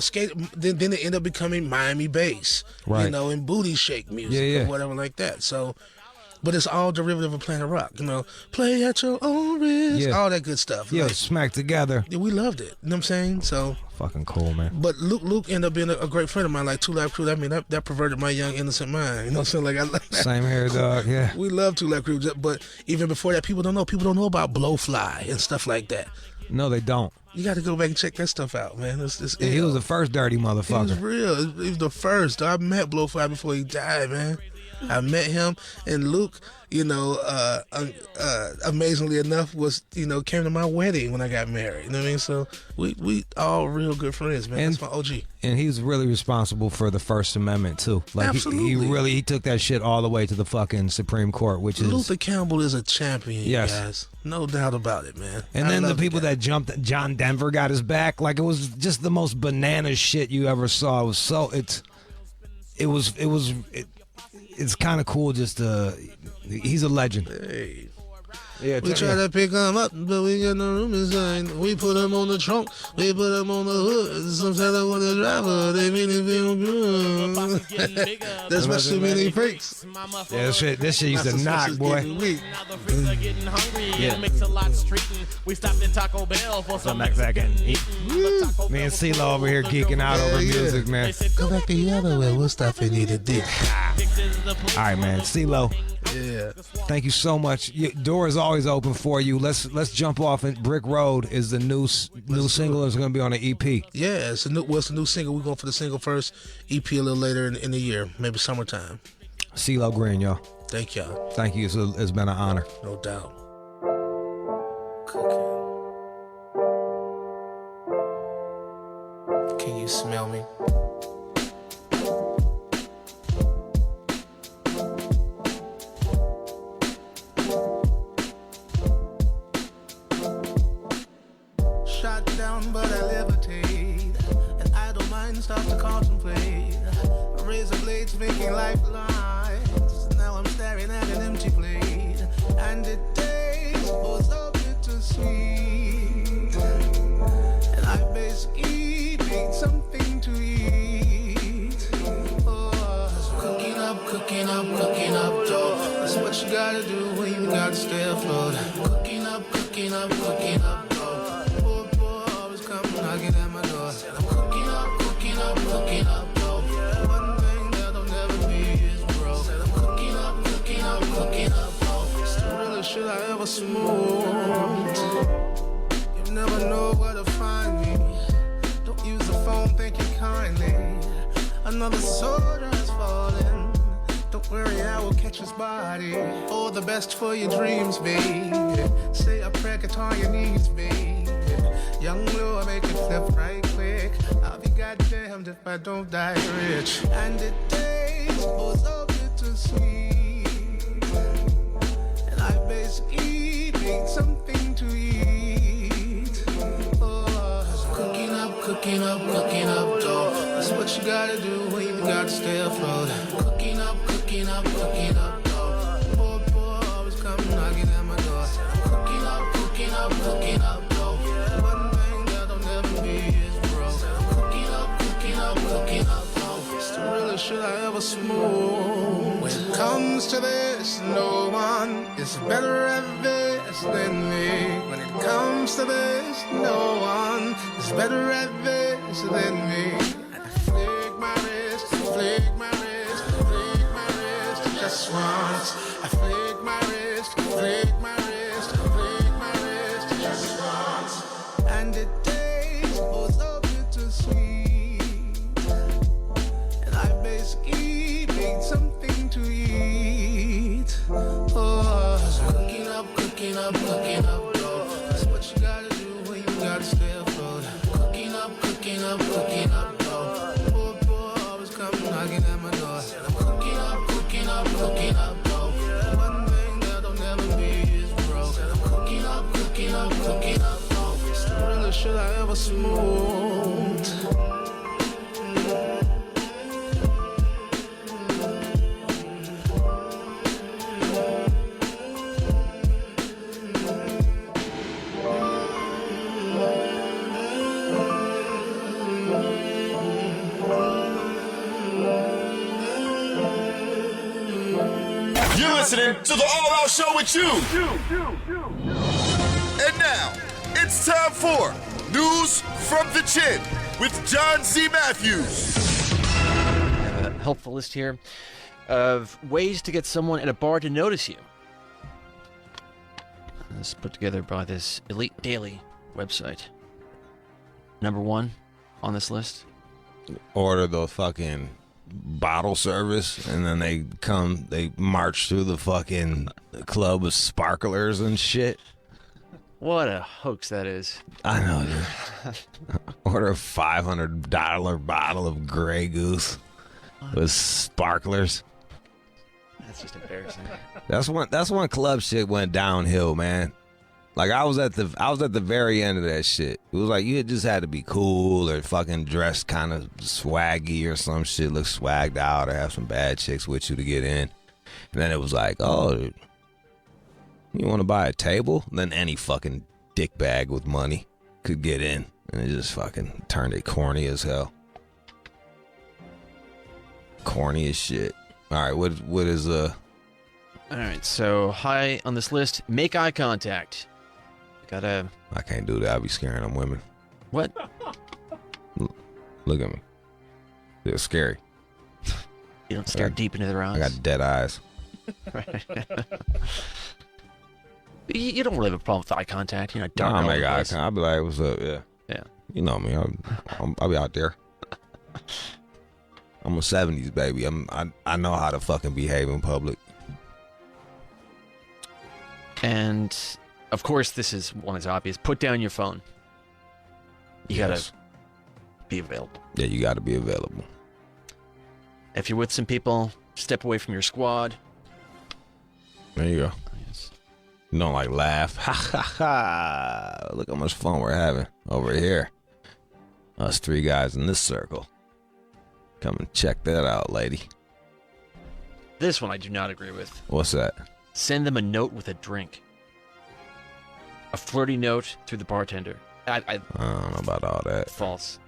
skate. Then it ended up becoming Miami bass, Right. you know, and booty shake music Yeah, yeah. or whatever like that. So, but it's all derivative of Planet Rock. You know, play at your own risk, Yeah. all that good stuff. Yeah, Like, smack together. yeah, we loved it. You know what I'm saying? So. Fucking cool, man. But Luke ended up being a great friend of mine, like 2 Live Crew. I mean, that perverted my young innocent mind. You know what I'm saying? Like Same here, dog. Yeah. We love 2 Live Crew, but even before that, people don't know. People don't know about Blowfly and stuff like that. No, they don't. You got to go back and check that stuff out, man. It's Yeah, he ill. was the first dirty He was motherfucker. real. He was the first. I met Blowfly before he died, man. I met him, and Luke, you know, amazingly enough, came to my wedding when I got married. You know what I mean? So we all real good friends, man. And- That's my OG. And he's really responsible for the First Amendment too. Like Absolutely. he took that shit all the way to the fucking Supreme Court, which is Luther Campbell is a champion, Yes. guys. No doubt about it, man. And I then the love people guy. that jumped, John Denver got his back. Like it was just the most banana shit you ever saw. It was so it's kind of cool. Just he's a legend. Hey, Yeah, we try to pick them up, but we got no room inside. We put them on the trunk, we put them on the hood. Sometimes I want to drive her, they really feel good. There's much too many freaks. Yeah, this shit used to knock, boy. Yeah. Makes a lot street. We stopped at Taco Bell for some Mexican eat. Me and CeeLo over here geeking out over music, man. Go back the other way, we'll stop and eat a dick. All right, man. CeeLo. Yeah. Thank you so much. Door is always open for you. Let's jump off. And Brick Road is the new single. It's going to be on the EP. Yeah, it's a new single. We're going for the single first. EP a little later in the year, maybe summertime. CeeLo Green, y'all. Thank y'all. Thank you. It's been an honor. No doubt. Can you smell me? Shot down, but I levitate. And I don't mind, start to contemplate. Razor blades making lifelines. Now I'm staring at an empty plate. And it tastes oh so bittersweet. And I basically need something to eat. Oh, cooking up, dough. That's what you gotta do when you gotta stay afloat. Cooking up, dough. Poor, always come knocking at my door. I'm cooking up, dough. One thing that'll never be is broke. I'm cooking up, dough. It's the realest shit I ever smoked. You never know where to find me. Don't use the phone, thank you kindly. Another soldier has fallen. Don't worry, I will catch his body. All the best for your dreams, baby. Say a prayer, get on your knees, baby. Young Lou, I make it flip right quick. I'll be goddamned if I don't die rich. And it tastes oh so bittersweet. And I basically need something to eat. Oh, cooking up, dough. That's what you gotta do when you gotta stay afloat. Cooking up, dough. Poor, always come knocking at my door. Cooking up, dough. One thing that'll never be is broke. Cooking up, dough. It's the realest shit I ever smoked. When it comes to this, no one is better at this than me. When it comes to this, no one is better at this than me. And I flick my wrist, just once. I flick my wrist, just once. And it tastes oh so bittersweet. And I basically need something to eat. Oh, cooking up, dough. That's what you gotta do when you gotta stay afloat. Cooking up, dough. Poor, always come knocking at my door. I'm cooking up, dough. One thing that'll never be is broke. I'm cooking up, dough. It's the realest shit I ever smoked. You're listening to the All Out Show with you. And now, it's time for News from the Chin with John C. Matthews. I have a helpful list here of ways to get someone at a bar to notice you. This is put together by this Elite Daily website. Number one on this list. Order the fucking bottle service, and then they march through the fucking club with sparklers and shit. What a hoax that is. I know, dude. Order a $500 bottle of Grey Goose with sparklers. That's just embarrassing. That's when club shit went downhill, man. Like I was at the very end of that shit. It was like you just had to be cool or fucking dressed kind of swaggy or some shit, look swagged out or have some bad chicks with you to get in. And then it was like, oh, You want to buy a table? Then any fucking dickbag with money could get in. And it just fucking turned it corny as hell. Corny as shit. All right, what is All right, so high on this list, make eye contact. Gotta. I can't do that. I'll be scaring them women. What? Look at me. They're scary. You don't stare deep into their eyes. I got dead eyes. Right. You don't really have a problem with eye contact. You're not dark. I'll make eye contact. I'll be like, what's up? Yeah. Yeah. You know me. I'll be out there. I'm a 70s baby. I know how to fucking behave in public. And of course, this is one is obvious. Put down your phone. You gotta be available. Yeah, you gotta be available. If you're with some people, step away from your squad. There you go. Yes. You don't like laugh. Ha ha ha. Look how much fun we're having over here. Us three guys in this circle. Come and check that out, lady. This one I do not agree with. What's that? Send them a note with a drink. A flirty note through the bartender. I don't know about all that. False.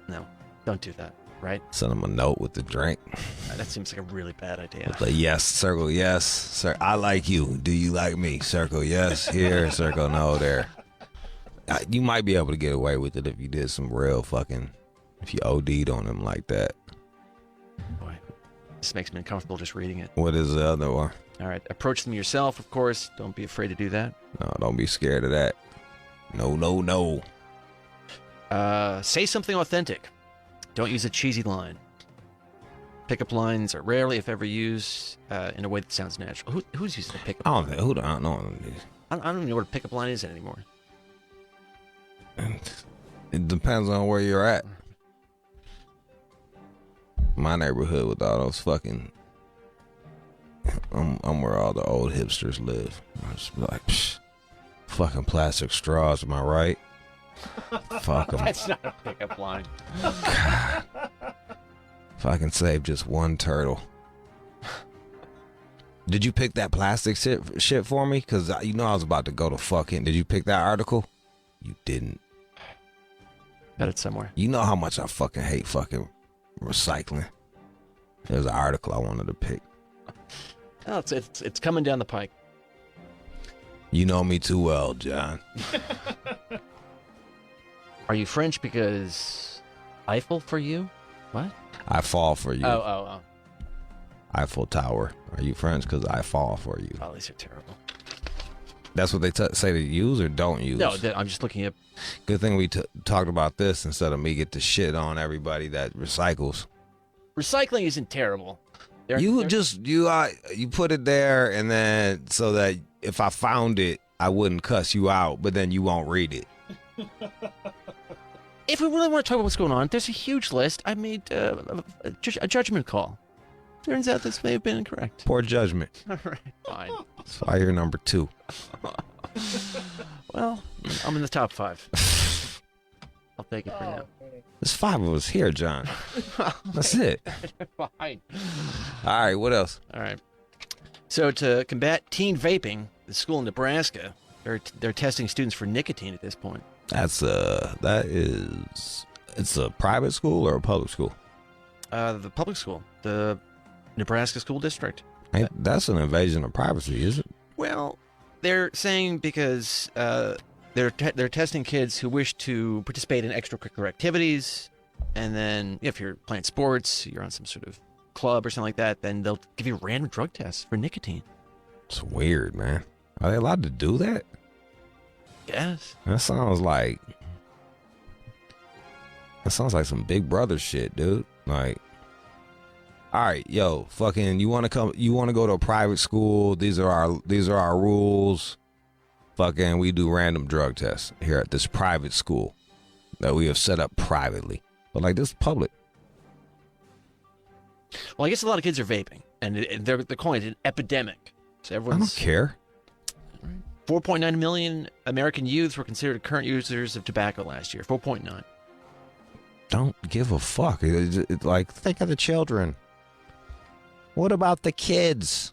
No. Don't do that. Right? Send them a note with the drink. That seems like a really bad idea. With a yes, circle yes. Sir, I like you. Do you like me? Circle yes here, circle no there. You might be able to get away with it if you did some real fucking, if you OD'd on them like that. Boy, this makes me uncomfortable just reading it. What is the other one? All right, approach them yourself, of course. Don't be afraid to do that. No, don't be scared of that. No, no, no. Say something authentic. Don't use a cheesy line. Pickup lines are rarely, if ever, used in a way that sounds natural. Who's using a pickup line? I don't know. I don't even know what a pickup line is anymore. It depends on where you're at. My neighborhood with all those fucking... I'm where all the old hipsters live. I just be like, psh, fucking plastic straws, am I right? Fuck them. That's not a pickup line. God. If I can save just one turtle. Did you pick that plastic shit for me? Because you know I was about to go to fucking... Did you pick that article? You didn't. Got it somewhere. You know how much I fucking hate fucking recycling. There's an article I wanted to pick. Oh, it's coming down the pike. You know me too well, John. Are you French because Eiffel for you? What? I fall for you. Oh. Eiffel Tower. Are you French because I fall for you? Oh, these are terrible. That's what they say to use or don't use? No, I'm just looking at... Good thing we talked about this instead of me get to shit on everybody that recycles. Recycling isn't terrible. You put it there and then so that if I found it, I wouldn't cuss you out, but then you won't read it. If we really want to talk about what's going on, there's a huge list. I made a judgment call. Turns out this may have been incorrect. Poor judgment. All right, fine. That's why you're number 2. Well, I'm in the top 5. I'll take it for now. There's 5 of us here, John. That's it. Fine. All right, what else? All right. So to combat teen vaping, the school in Nebraska, they're testing students for nicotine at this point. It's a private school or a public school? The public school, the Nebraska School District. That's an invasion of privacy, is it? Well, they're saying because they're testing kids who wish to participate in extracurricular activities, and then if you're playing sports, you're on some sort of club or something like that, then they'll give you random drug tests for nicotine. It's weird, man. Are they allowed to do that? Yes. That sounds like some Big Brother shit, dude. Like, all right, yo, fucking, you want to go to a private school? These are our rules. Fucking, we do random drug tests here at this private school that we have set up privately. But like, this is public. Well, I guess a lot of kids are vaping, and they're calling it an epidemic. So everyone's... I don't care. 4.9 million American youths were considered current users of tobacco last year. 4.9. Don't give a fuck. It's like, think of the children. What about the kids?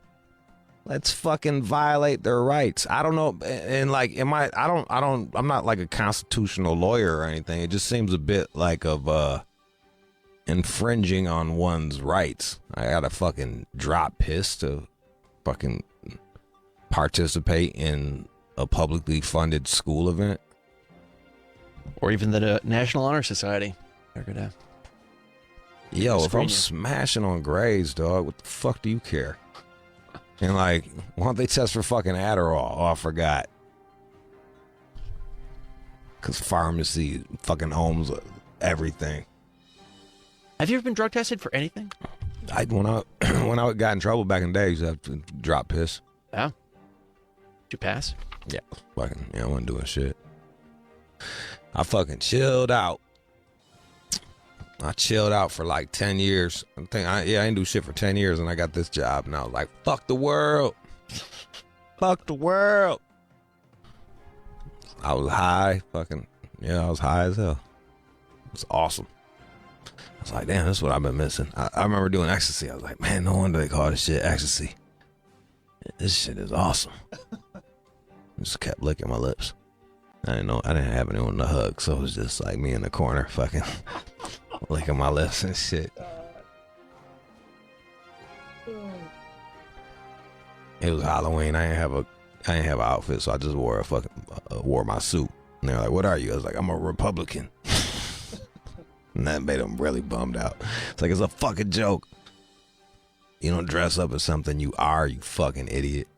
Let's fucking violate their rights. I don't know, and like, I'm not like a constitutional lawyer or anything. It just seems a bit like of infringing on one's rights. I gotta fucking drop piss to fucking participate in a publicly funded school event. Or even the National Honor Society. They're gonna. Yo, if I'm smashing on grades, dog, what the fuck do you care? And like, why don't they test for fucking Adderall? Oh, I forgot. Because pharmacy fucking owns everything. Have you ever been drug tested for anything? When I got in trouble back in the day, I used to have to drop piss. Yeah. Did you pass? Yeah. I wasn't doing shit. I fucking chilled out. I chilled out for like 10 years. I didn't do shit for 10 years, and I got this job, and I was like, fuck the world. Fuck the world. I was high, I was high as hell. It was awesome. I was like, damn, this is what I've been missing. I remember doing ecstasy. I was like, man, no wonder they call this shit ecstasy. This shit is awesome. I just kept licking my lips. I didn't have anyone to hug, so it was just like me in the corner fucking licking my lips and shit. It was Halloween. I didn't have an outfit, so I just wore my suit. And they're like, "What are you?" I was like, "I'm a Republican." And that made them really bummed out. It's like, it's a fucking joke. You don't dress up as something you are, you fucking idiot.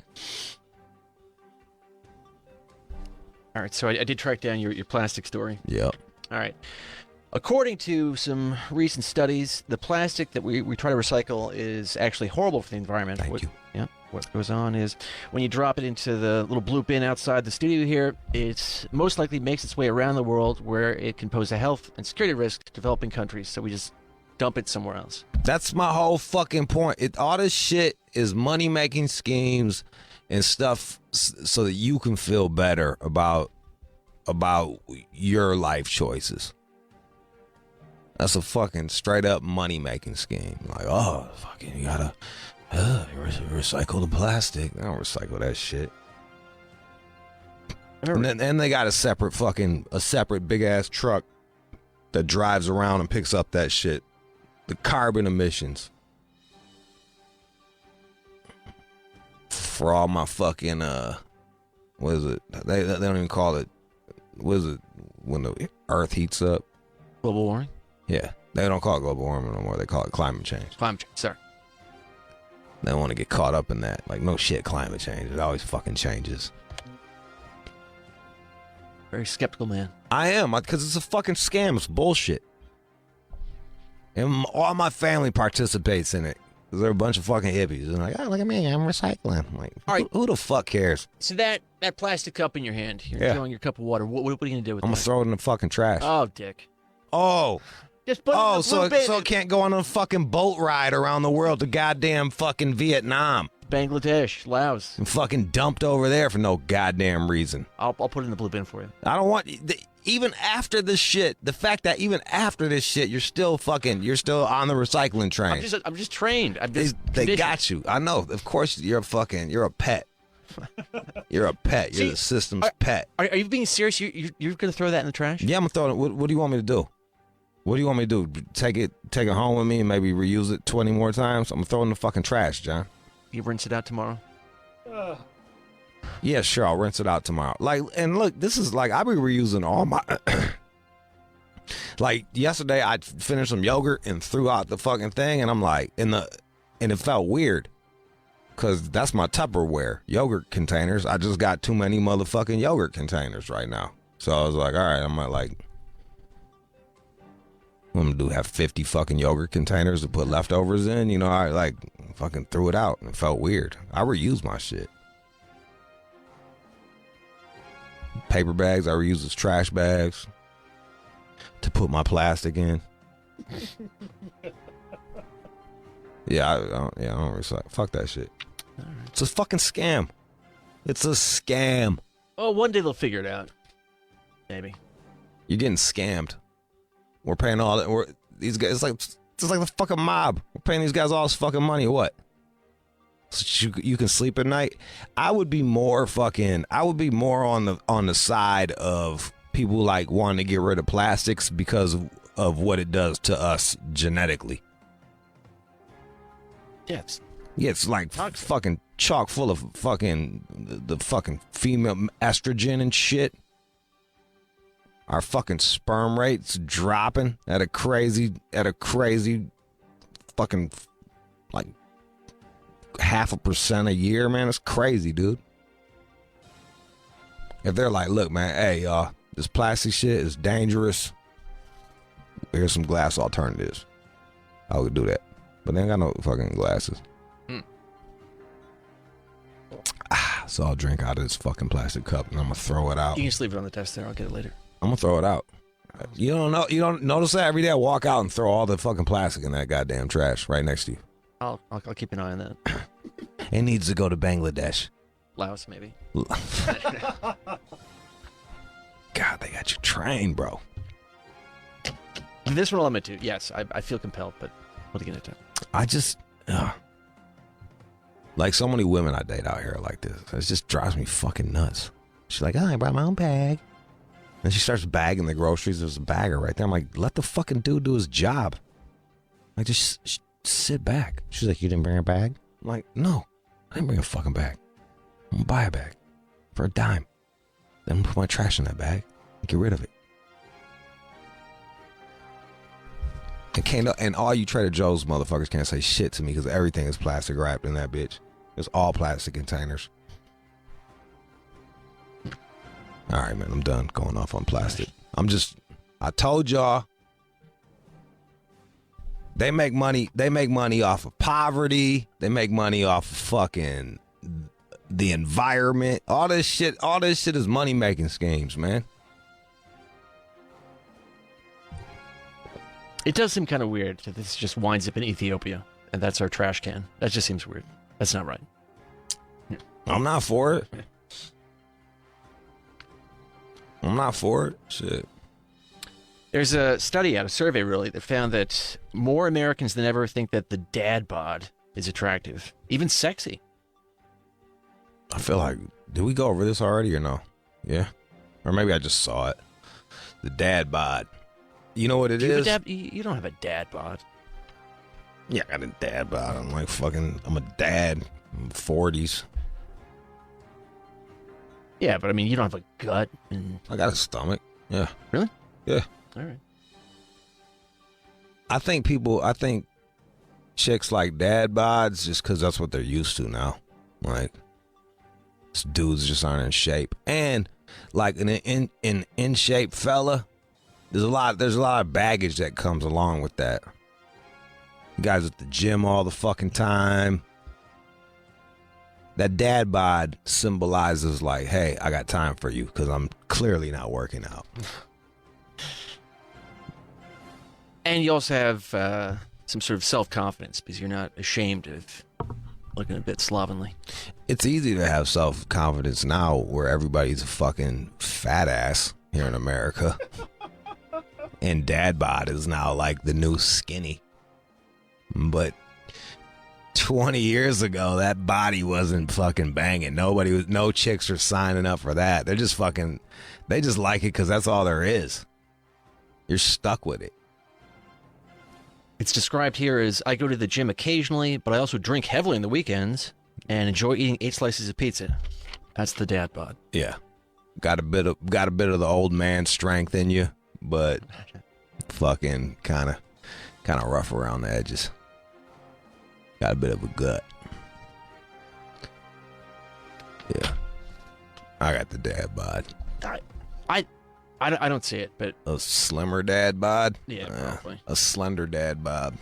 All right, so I did track down your plastic story. Yep. All right. According to some recent studies, the plastic that we try to recycle is actually horrible for the environment. Thank you. Yeah. What goes on is when you drop it into the little blue bin outside the studio here, it most likely makes its way around the world where it can pose a health and security risk to developing countries. So we just dump it somewhere else. That's my whole fucking point. All this shit is money-making schemes and stuff so that you can feel better about your life choices. That's a fucking straight-up money-making scheme. Like, oh, fucking, you gotta recycle the plastic. I don't recycle that shit. And then they got a separate big-ass truck that drives around and picks up that shit. The carbon emissions. For all my fucking, what is it? They don't even call it, what is it, when the earth heats up? Global warming? Yeah. They don't call it global warming no more. They call it climate change. Climate change, sorry. They don't want to get caught up in that. Like, no shit, climate change. It always fucking changes. Very skeptical man. I am, because it's a fucking scam. It's bullshit. And all my family participates in it. Because they're a bunch of fucking hippies. And like, oh, look at me, I'm recycling. I'm like, all right, who the fuck cares? So that plastic cup in your hand, you're enjoying your cup of water. What are you going to do with it? I'm going to throw it in the fucking trash. Oh, dick. Oh. Just put it in the so bin. it can't go on a fucking boat ride around the world to goddamn fucking Vietnam. Bangladesh, Laos. And fucking dumped over there for no goddamn reason. I'll put it in the blue bin for you. I don't want... Even after this shit, the fact that even after this shit, you're still on the recycling train. I'm just trained. They got you. I know. Of course, you're a pet. You're a pet. You're the system's pet. Are you being serious? You're going to throw that in the trash? Yeah, I'm going to throw it. What do you want me to do? What do you want me to do? Take it home with me and maybe reuse it 20 more times? I'm going to throw it in the fucking trash, John. You rinse it out tomorrow? Yeah, sure. I'll rinse it out tomorrow. Like, and look, this is like, I be reusing all my... Like, yesterday, I finished some yogurt and threw out the fucking thing, and I'm like, and it felt weird. Because that's my Tupperware yogurt containers. I just got too many motherfucking yogurt containers right now. So I was like, all right, I'm going to have 50 fucking yogurt containers to put leftovers in. You know, I like fucking threw it out and it felt weird. I reuse my shit. Paper bags I reuse as trash bags to put my plastic in. Yeah, I don't recycle. Fuck that shit. Right. It's a fucking scam. It's a scam. Oh, one day they'll figure it out. Maybe. You're getting scammed. We're paying all that. These guys. It's like the fucking mob. We're paying these guys all this fucking money. Or what? so you can sleep at night. I would be more on the side of people like wanting to get rid of plastics because of what it does to us genetically. Yes. Yeah, it's like fucking chock full of fucking the fucking female estrogen and shit. Our fucking sperm rates dropping at a crazy fucking like 0.5% a year, man. It's crazy, dude. If they're like, look, man, hey, y'all, this plastic shit is dangerous. Here's some glass alternatives. I would do that. But they ain't got no fucking glasses. So I'll drink out of this fucking plastic cup and I'm gonna throw it out. You can just leave it on the desk there. I'll get it later. I'm gonna throw it out. You don't notice that every day I walk out and throw all the fucking plastic in that goddamn trash right next to you. I'll keep an eye on that. It needs to go to Bangladesh. Laos, maybe. God, they got you trained, bro. This one I'll admit to. Yes, I feel compelled, but what are you gonna do? I just like so many women I date out here like this. It just drives me fucking nuts. She's like, oh, I brought my own bag. And she starts bagging the groceries. There's a bagger right there. I'm like, let the fucking dude do his job. Like, just sit back. She's like, you didn't bring a bag? I'm like, no, I didn't bring a fucking bag. I'm gonna buy a bag for $10. Then I'm gonna put my trash in that bag and get rid of it. And all you Trader Joe's motherfuckers can't say shit to me because everything is plastic wrapped in that bitch. It's all plastic containers. All right, man, I'm done going off on plastic. I told y'all, they make money off of poverty. They make money off of fucking the environment. All this shit is money making schemes, man. It does seem kind of weird that this just winds up in Ethiopia, and that's our trash can. That just seems weird. That's not right. I'm not for it. I'm not for it. Shit. There's a study out, a survey really, that found that more Americans than ever think that the dad bod is attractive, even sexy. I feel like, did we go over this already or no? Yeah? Or maybe I just saw it. The dad bod. You know what it is? You don't have a dad bod. Yeah, I got a dad bod. I'm a dad. I'm 40s. Yeah, but I mean, you don't have a gut. I got a stomach. Yeah. Really? Yeah. All right. I think chicks like dad bods just because that's what they're used to now. Like, dudes just aren't in shape. And like an in shape fella, there's a lot of baggage that comes along with that. You guys at the gym all the fucking time. That dad bod symbolizes like, hey, I got time for you because I'm clearly not working out. And you also have some sort of self-confidence because you're not ashamed of looking a bit slovenly. It's easy to have self-confidence now where everybody's a fucking fat ass here in America. And dad bod is now like the new skinny. But 20 years ago, that body wasn't fucking banging. No chicks are signing up for that. They just like it because that's all there is. You're stuck with it. It's described here as, I go to the gym occasionally, but I also drink heavily on the weekends and enjoy eating 8 slices of pizza. That's the dad bod. Yeah. Got a bit of the old man strength in you, but fucking kind of rough around the edges. Got a bit of a gut. Yeah. I got the dad bod. I don't see it, but... A slimmer dad bod? Yeah, probably. A slender dad bod.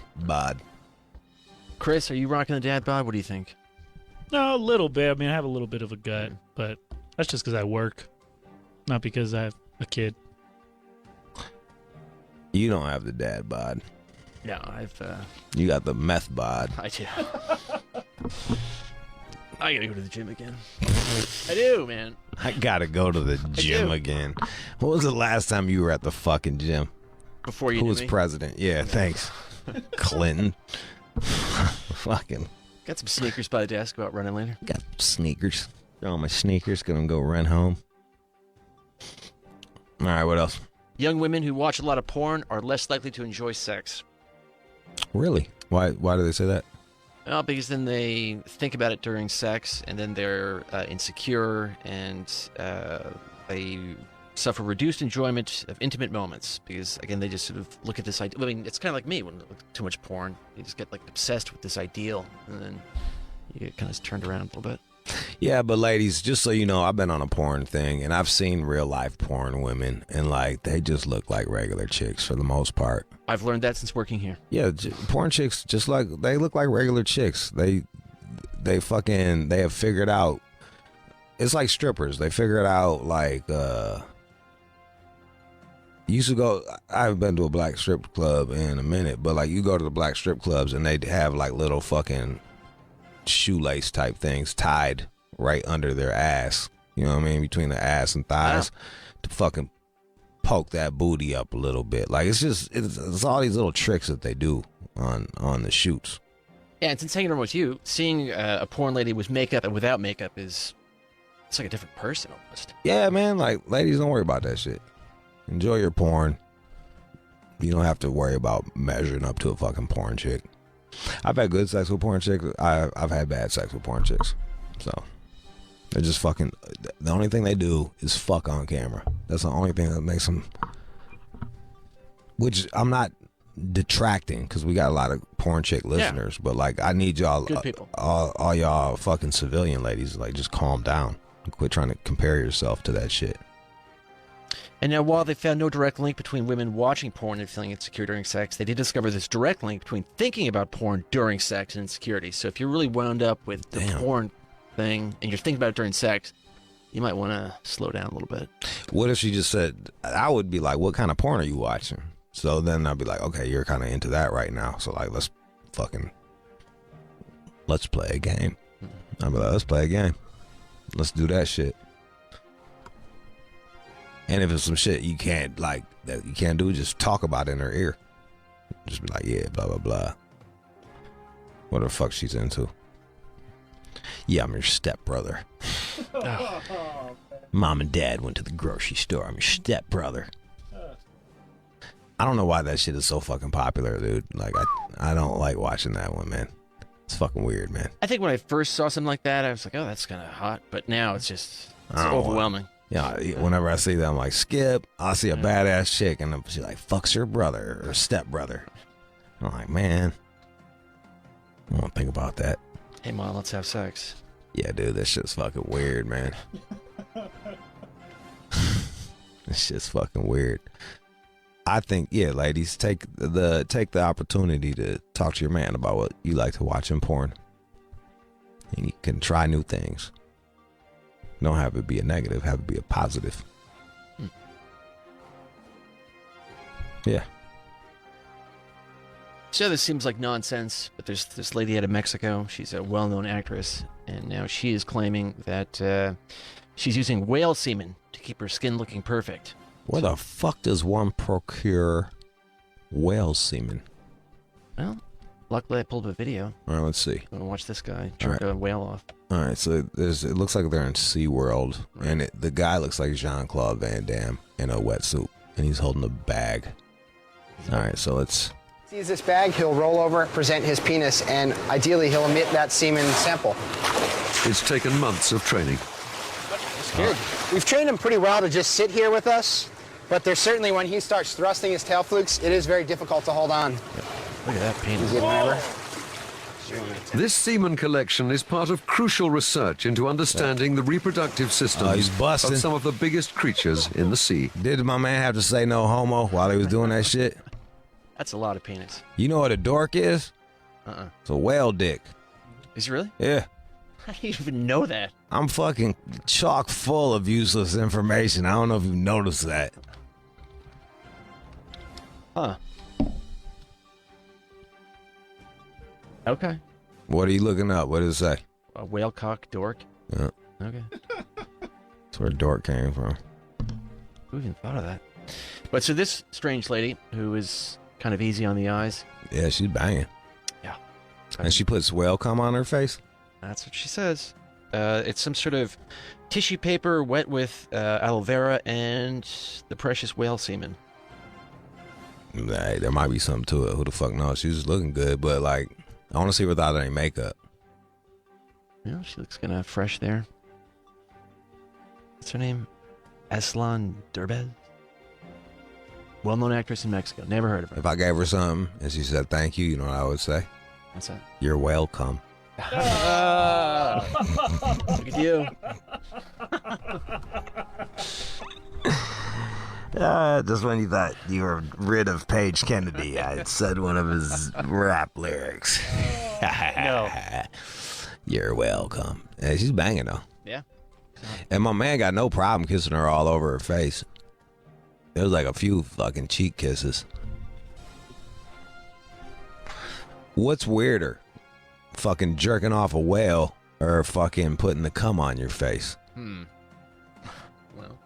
Chris, are you rocking the dad bod? What do you think? No, a little bit. I mean, I have a little bit of a gut, but that's just because I work, not because I have a kid. You don't have the dad bod. No, I've... You got the meth bod. I do. I gotta go to the gym again. I do, man. I gotta go to the gym again. When was the last time you were at the fucking gym? Before you Who knew was me? president? Yeah, thanks. Clinton. Fucking. Got some sneakers by the desk. Go out running later. Got sneakers. Throw on my sneakers. Gonna go run home. All right, what else? Young women who watch a lot of porn are less likely to enjoy sex. Really? Why do they say that? Well, because then they think about it during sex, and then they're insecure, and they suffer reduced enjoyment of intimate moments. Because, again, they just sort of look at this idea. I mean, it's kind of like me when I look at too much porn. You just get, like, obsessed with this ideal, and then you get kind of turned around a little bit. Yeah, but ladies, just so you know, I've been on a porn thing, and I've seen real-life porn women, and, like, they just look like regular chicks for the most part. I've learned that since working here. Yeah, porn chicks, just like, they look like regular chicks. They have figured out, it's like strippers. They figured out, like, used to go, I haven't been to a black strip club in a minute, but, like, you go to the black strip clubs, and they have, like, little fucking shoelace type things tied right under their ass, you know what I mean, between the ass and thighs, to fucking poke that booty up a little bit. Like, it's all these little tricks that they do on the shoots. Yeah, and since hanging around with you, seeing a porn lady with makeup and without makeup it's like a different person almost. Yeah, man, like, ladies, don't worry about that shit. Enjoy your porn. You don't have to worry about measuring up to a fucking porn chick. I've had good sex with porn chicks. I've had bad sex with porn chicks. So they're just fucking. The only thing they do is fuck on camera. That's the only thing that makes them. Which I'm not detracting, because we got a lot of porn chick listeners. Yeah. But, like, I need y'all, good people. All y'all fucking civilian ladies, like, just calm down. Quit trying to compare yourself to that shit. And now, while they found no direct link between women watching porn and feeling insecure during sex, they did discover this direct link between thinking about porn during sex and insecurity. So if you're really wound up with the porn thing and you're thinking about it during sex, you might want to slow down a little bit. What if she just said, I would be like, what kind of porn are you watching? So then I'd be like, okay, you're kind of into that right now. So, like, let's play a game. I'd be like, let's play a game. Let's do that shit. And if it's some shit you can't do, just talk about it in her ear. Just be like, yeah, blah, blah, blah. What the fuck she's into. Yeah, I'm your stepbrother. Mom and Dad went to the grocery store. I'm your stepbrother. I don't know why that shit is so fucking popular, dude. Like, I don't like watching that one, man. It's fucking weird, man. I think when I first saw something like that, I was like, oh, that's kind of hot. But now it's overwhelming. Yeah, whenever I see that, I'm like, skip. I see a badass chick, and she's like, fucks your brother or stepbrother. I'm like, man, I don't think about that. Hey, Mom, let's have sex. Yeah, dude, that shit's fucking weird, man. This shit's fucking weird. I think, yeah, ladies, take the opportunity to talk to your man about what you like to watch in porn. And you can try new things. Don't have it be a negative, have it be a positive. Yeah. So this seems like nonsense, but there's this lady out of Mexico. She's a well-known actress, and now she is claiming that she's using whale semen to keep her skin looking perfect. Where the fuck does one procure whale semen? Well, luckily I pulled up a video. All right, let's see. I'm going to watch this guy jerk a whale off. All right, so it looks like they're in SeaWorld, and the guy looks like Jean-Claude Van Damme in a wetsuit, and he's holding a bag. All right, so let's... Sees this bag, he'll roll over, present his penis, and ideally he'll emit that semen sample. It's taken months of training. Good. We've trained him pretty well to just sit here with us, but there's certainly when he starts thrusting his tail flukes, it is very difficult to hold on. Look at that penis. This semen collection is part of crucial research into understanding the reproductive systems of some of the biggest creatures in the sea. Did my man have to say no homo while he was doing that shit? That's a lot of penis. You know what a dork is? It's a whale dick. Is it really? Yeah. How do you even know that? I'm fucking chock full of useless information. I don't know if you've noticed that. Huh. Okay. What are you looking up? What does it say? A whale cock dork? Yeah. Okay. That's where dork came from. Who even thought of that? But so this strange lady, who is kind of easy on the eyes. Yeah, she's banging. Yeah. And she puts whale cum on her face? That's what she says. It's some sort of tissue paper wet with aloe vera and the precious whale semen. Hey, there might be something to it. Who the fuck knows? She's just looking good, but like, I want to see her without any makeup. Yeah, she looks kind of fresh there. What's her name? Aslan Derbez? Well-known actress in Mexico. Never heard of her. If I gave her something and she said thank you, you know what I would say? What's that? You're welcome. Look at you. Just when you thought you were rid of Page Kennedy, I said one of his rap lyrics. No. You're welcome. Hey, she's banging though. Yeah. And my man got no problem kissing her all over her face. There was like a few fucking cheek kisses. What's weirder? Fucking jerking off a whale or fucking putting the cum on your face? Well,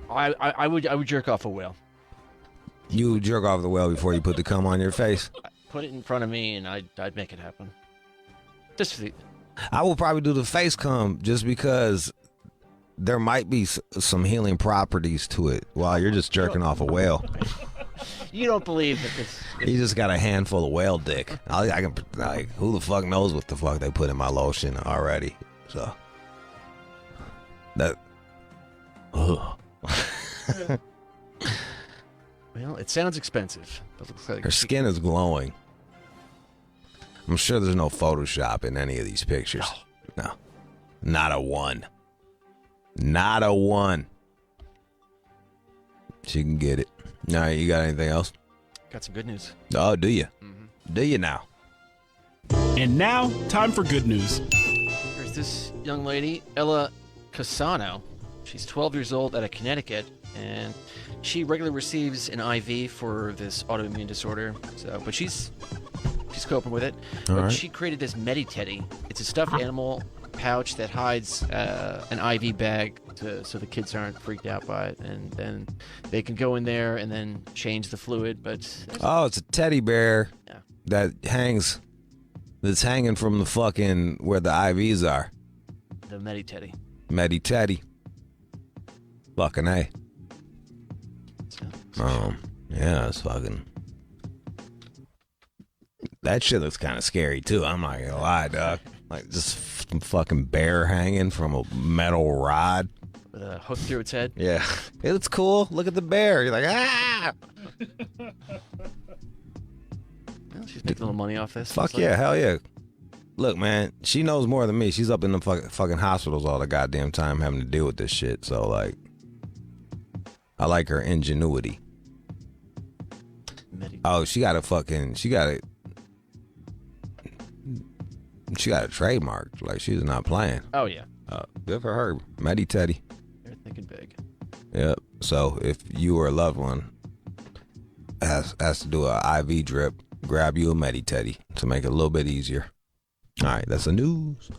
I would jerk off a whale. You would jerk off the whale before you put the cum on your face? Put it in front of me and I'd make it happen. Just for the... I will probably do the face cum just because there might be some healing properties to it while you're just jerking off a whale. You don't believe that this... You just got a handful of whale dick. I can, like, who the fuck knows what the fuck they put in my lotion already? So that. Well, it sounds expensive. But looks like Her skin is glowing. I'm sure there's no Photoshop in any of these pictures. No. Not a one. Not a one. She can get it. All right, you got anything else? Got some good news. Oh, do you? Do you now? And now, time for good news. There's this young lady, Ella Casano. She's 12 years old out of Connecticut, and she regularly receives an IV for this autoimmune disorder. So, but she's coping with it. All But right. she created this Mediteddy. It's a stuffed animal pouch that hides an IV bag so the kids aren't freaked out by it, and then they can go in there and then change the fluid. But Oh, it's a teddy bear that hangs. That's hanging from the fucking where the IVs are. the Mediteddy. Mediteddy. Fucking A. Yeah, it's fucking. That shit looks kind of scary too. I'm not gonna lie, dog. Like just some fucking bear hanging from a metal rod. With a hook through its head. Yeah, it looks cool. Look at the bear. You're like, ah. Well, she's making a little money off this. Fuck yeah, hell yeah. Look, man, she knows more than me. She's up in the fucking hospitals all the goddamn time having to deal with this shit. So like, I like her ingenuity. Oh, she got a trademark. Like, she's not playing. Oh, yeah. Good for her. Mediteddy. They're thinking big. Yep. So if you or a loved one has to do an IV drip, grab you a Mediteddy to make it a little bit easier. All right, that's the news.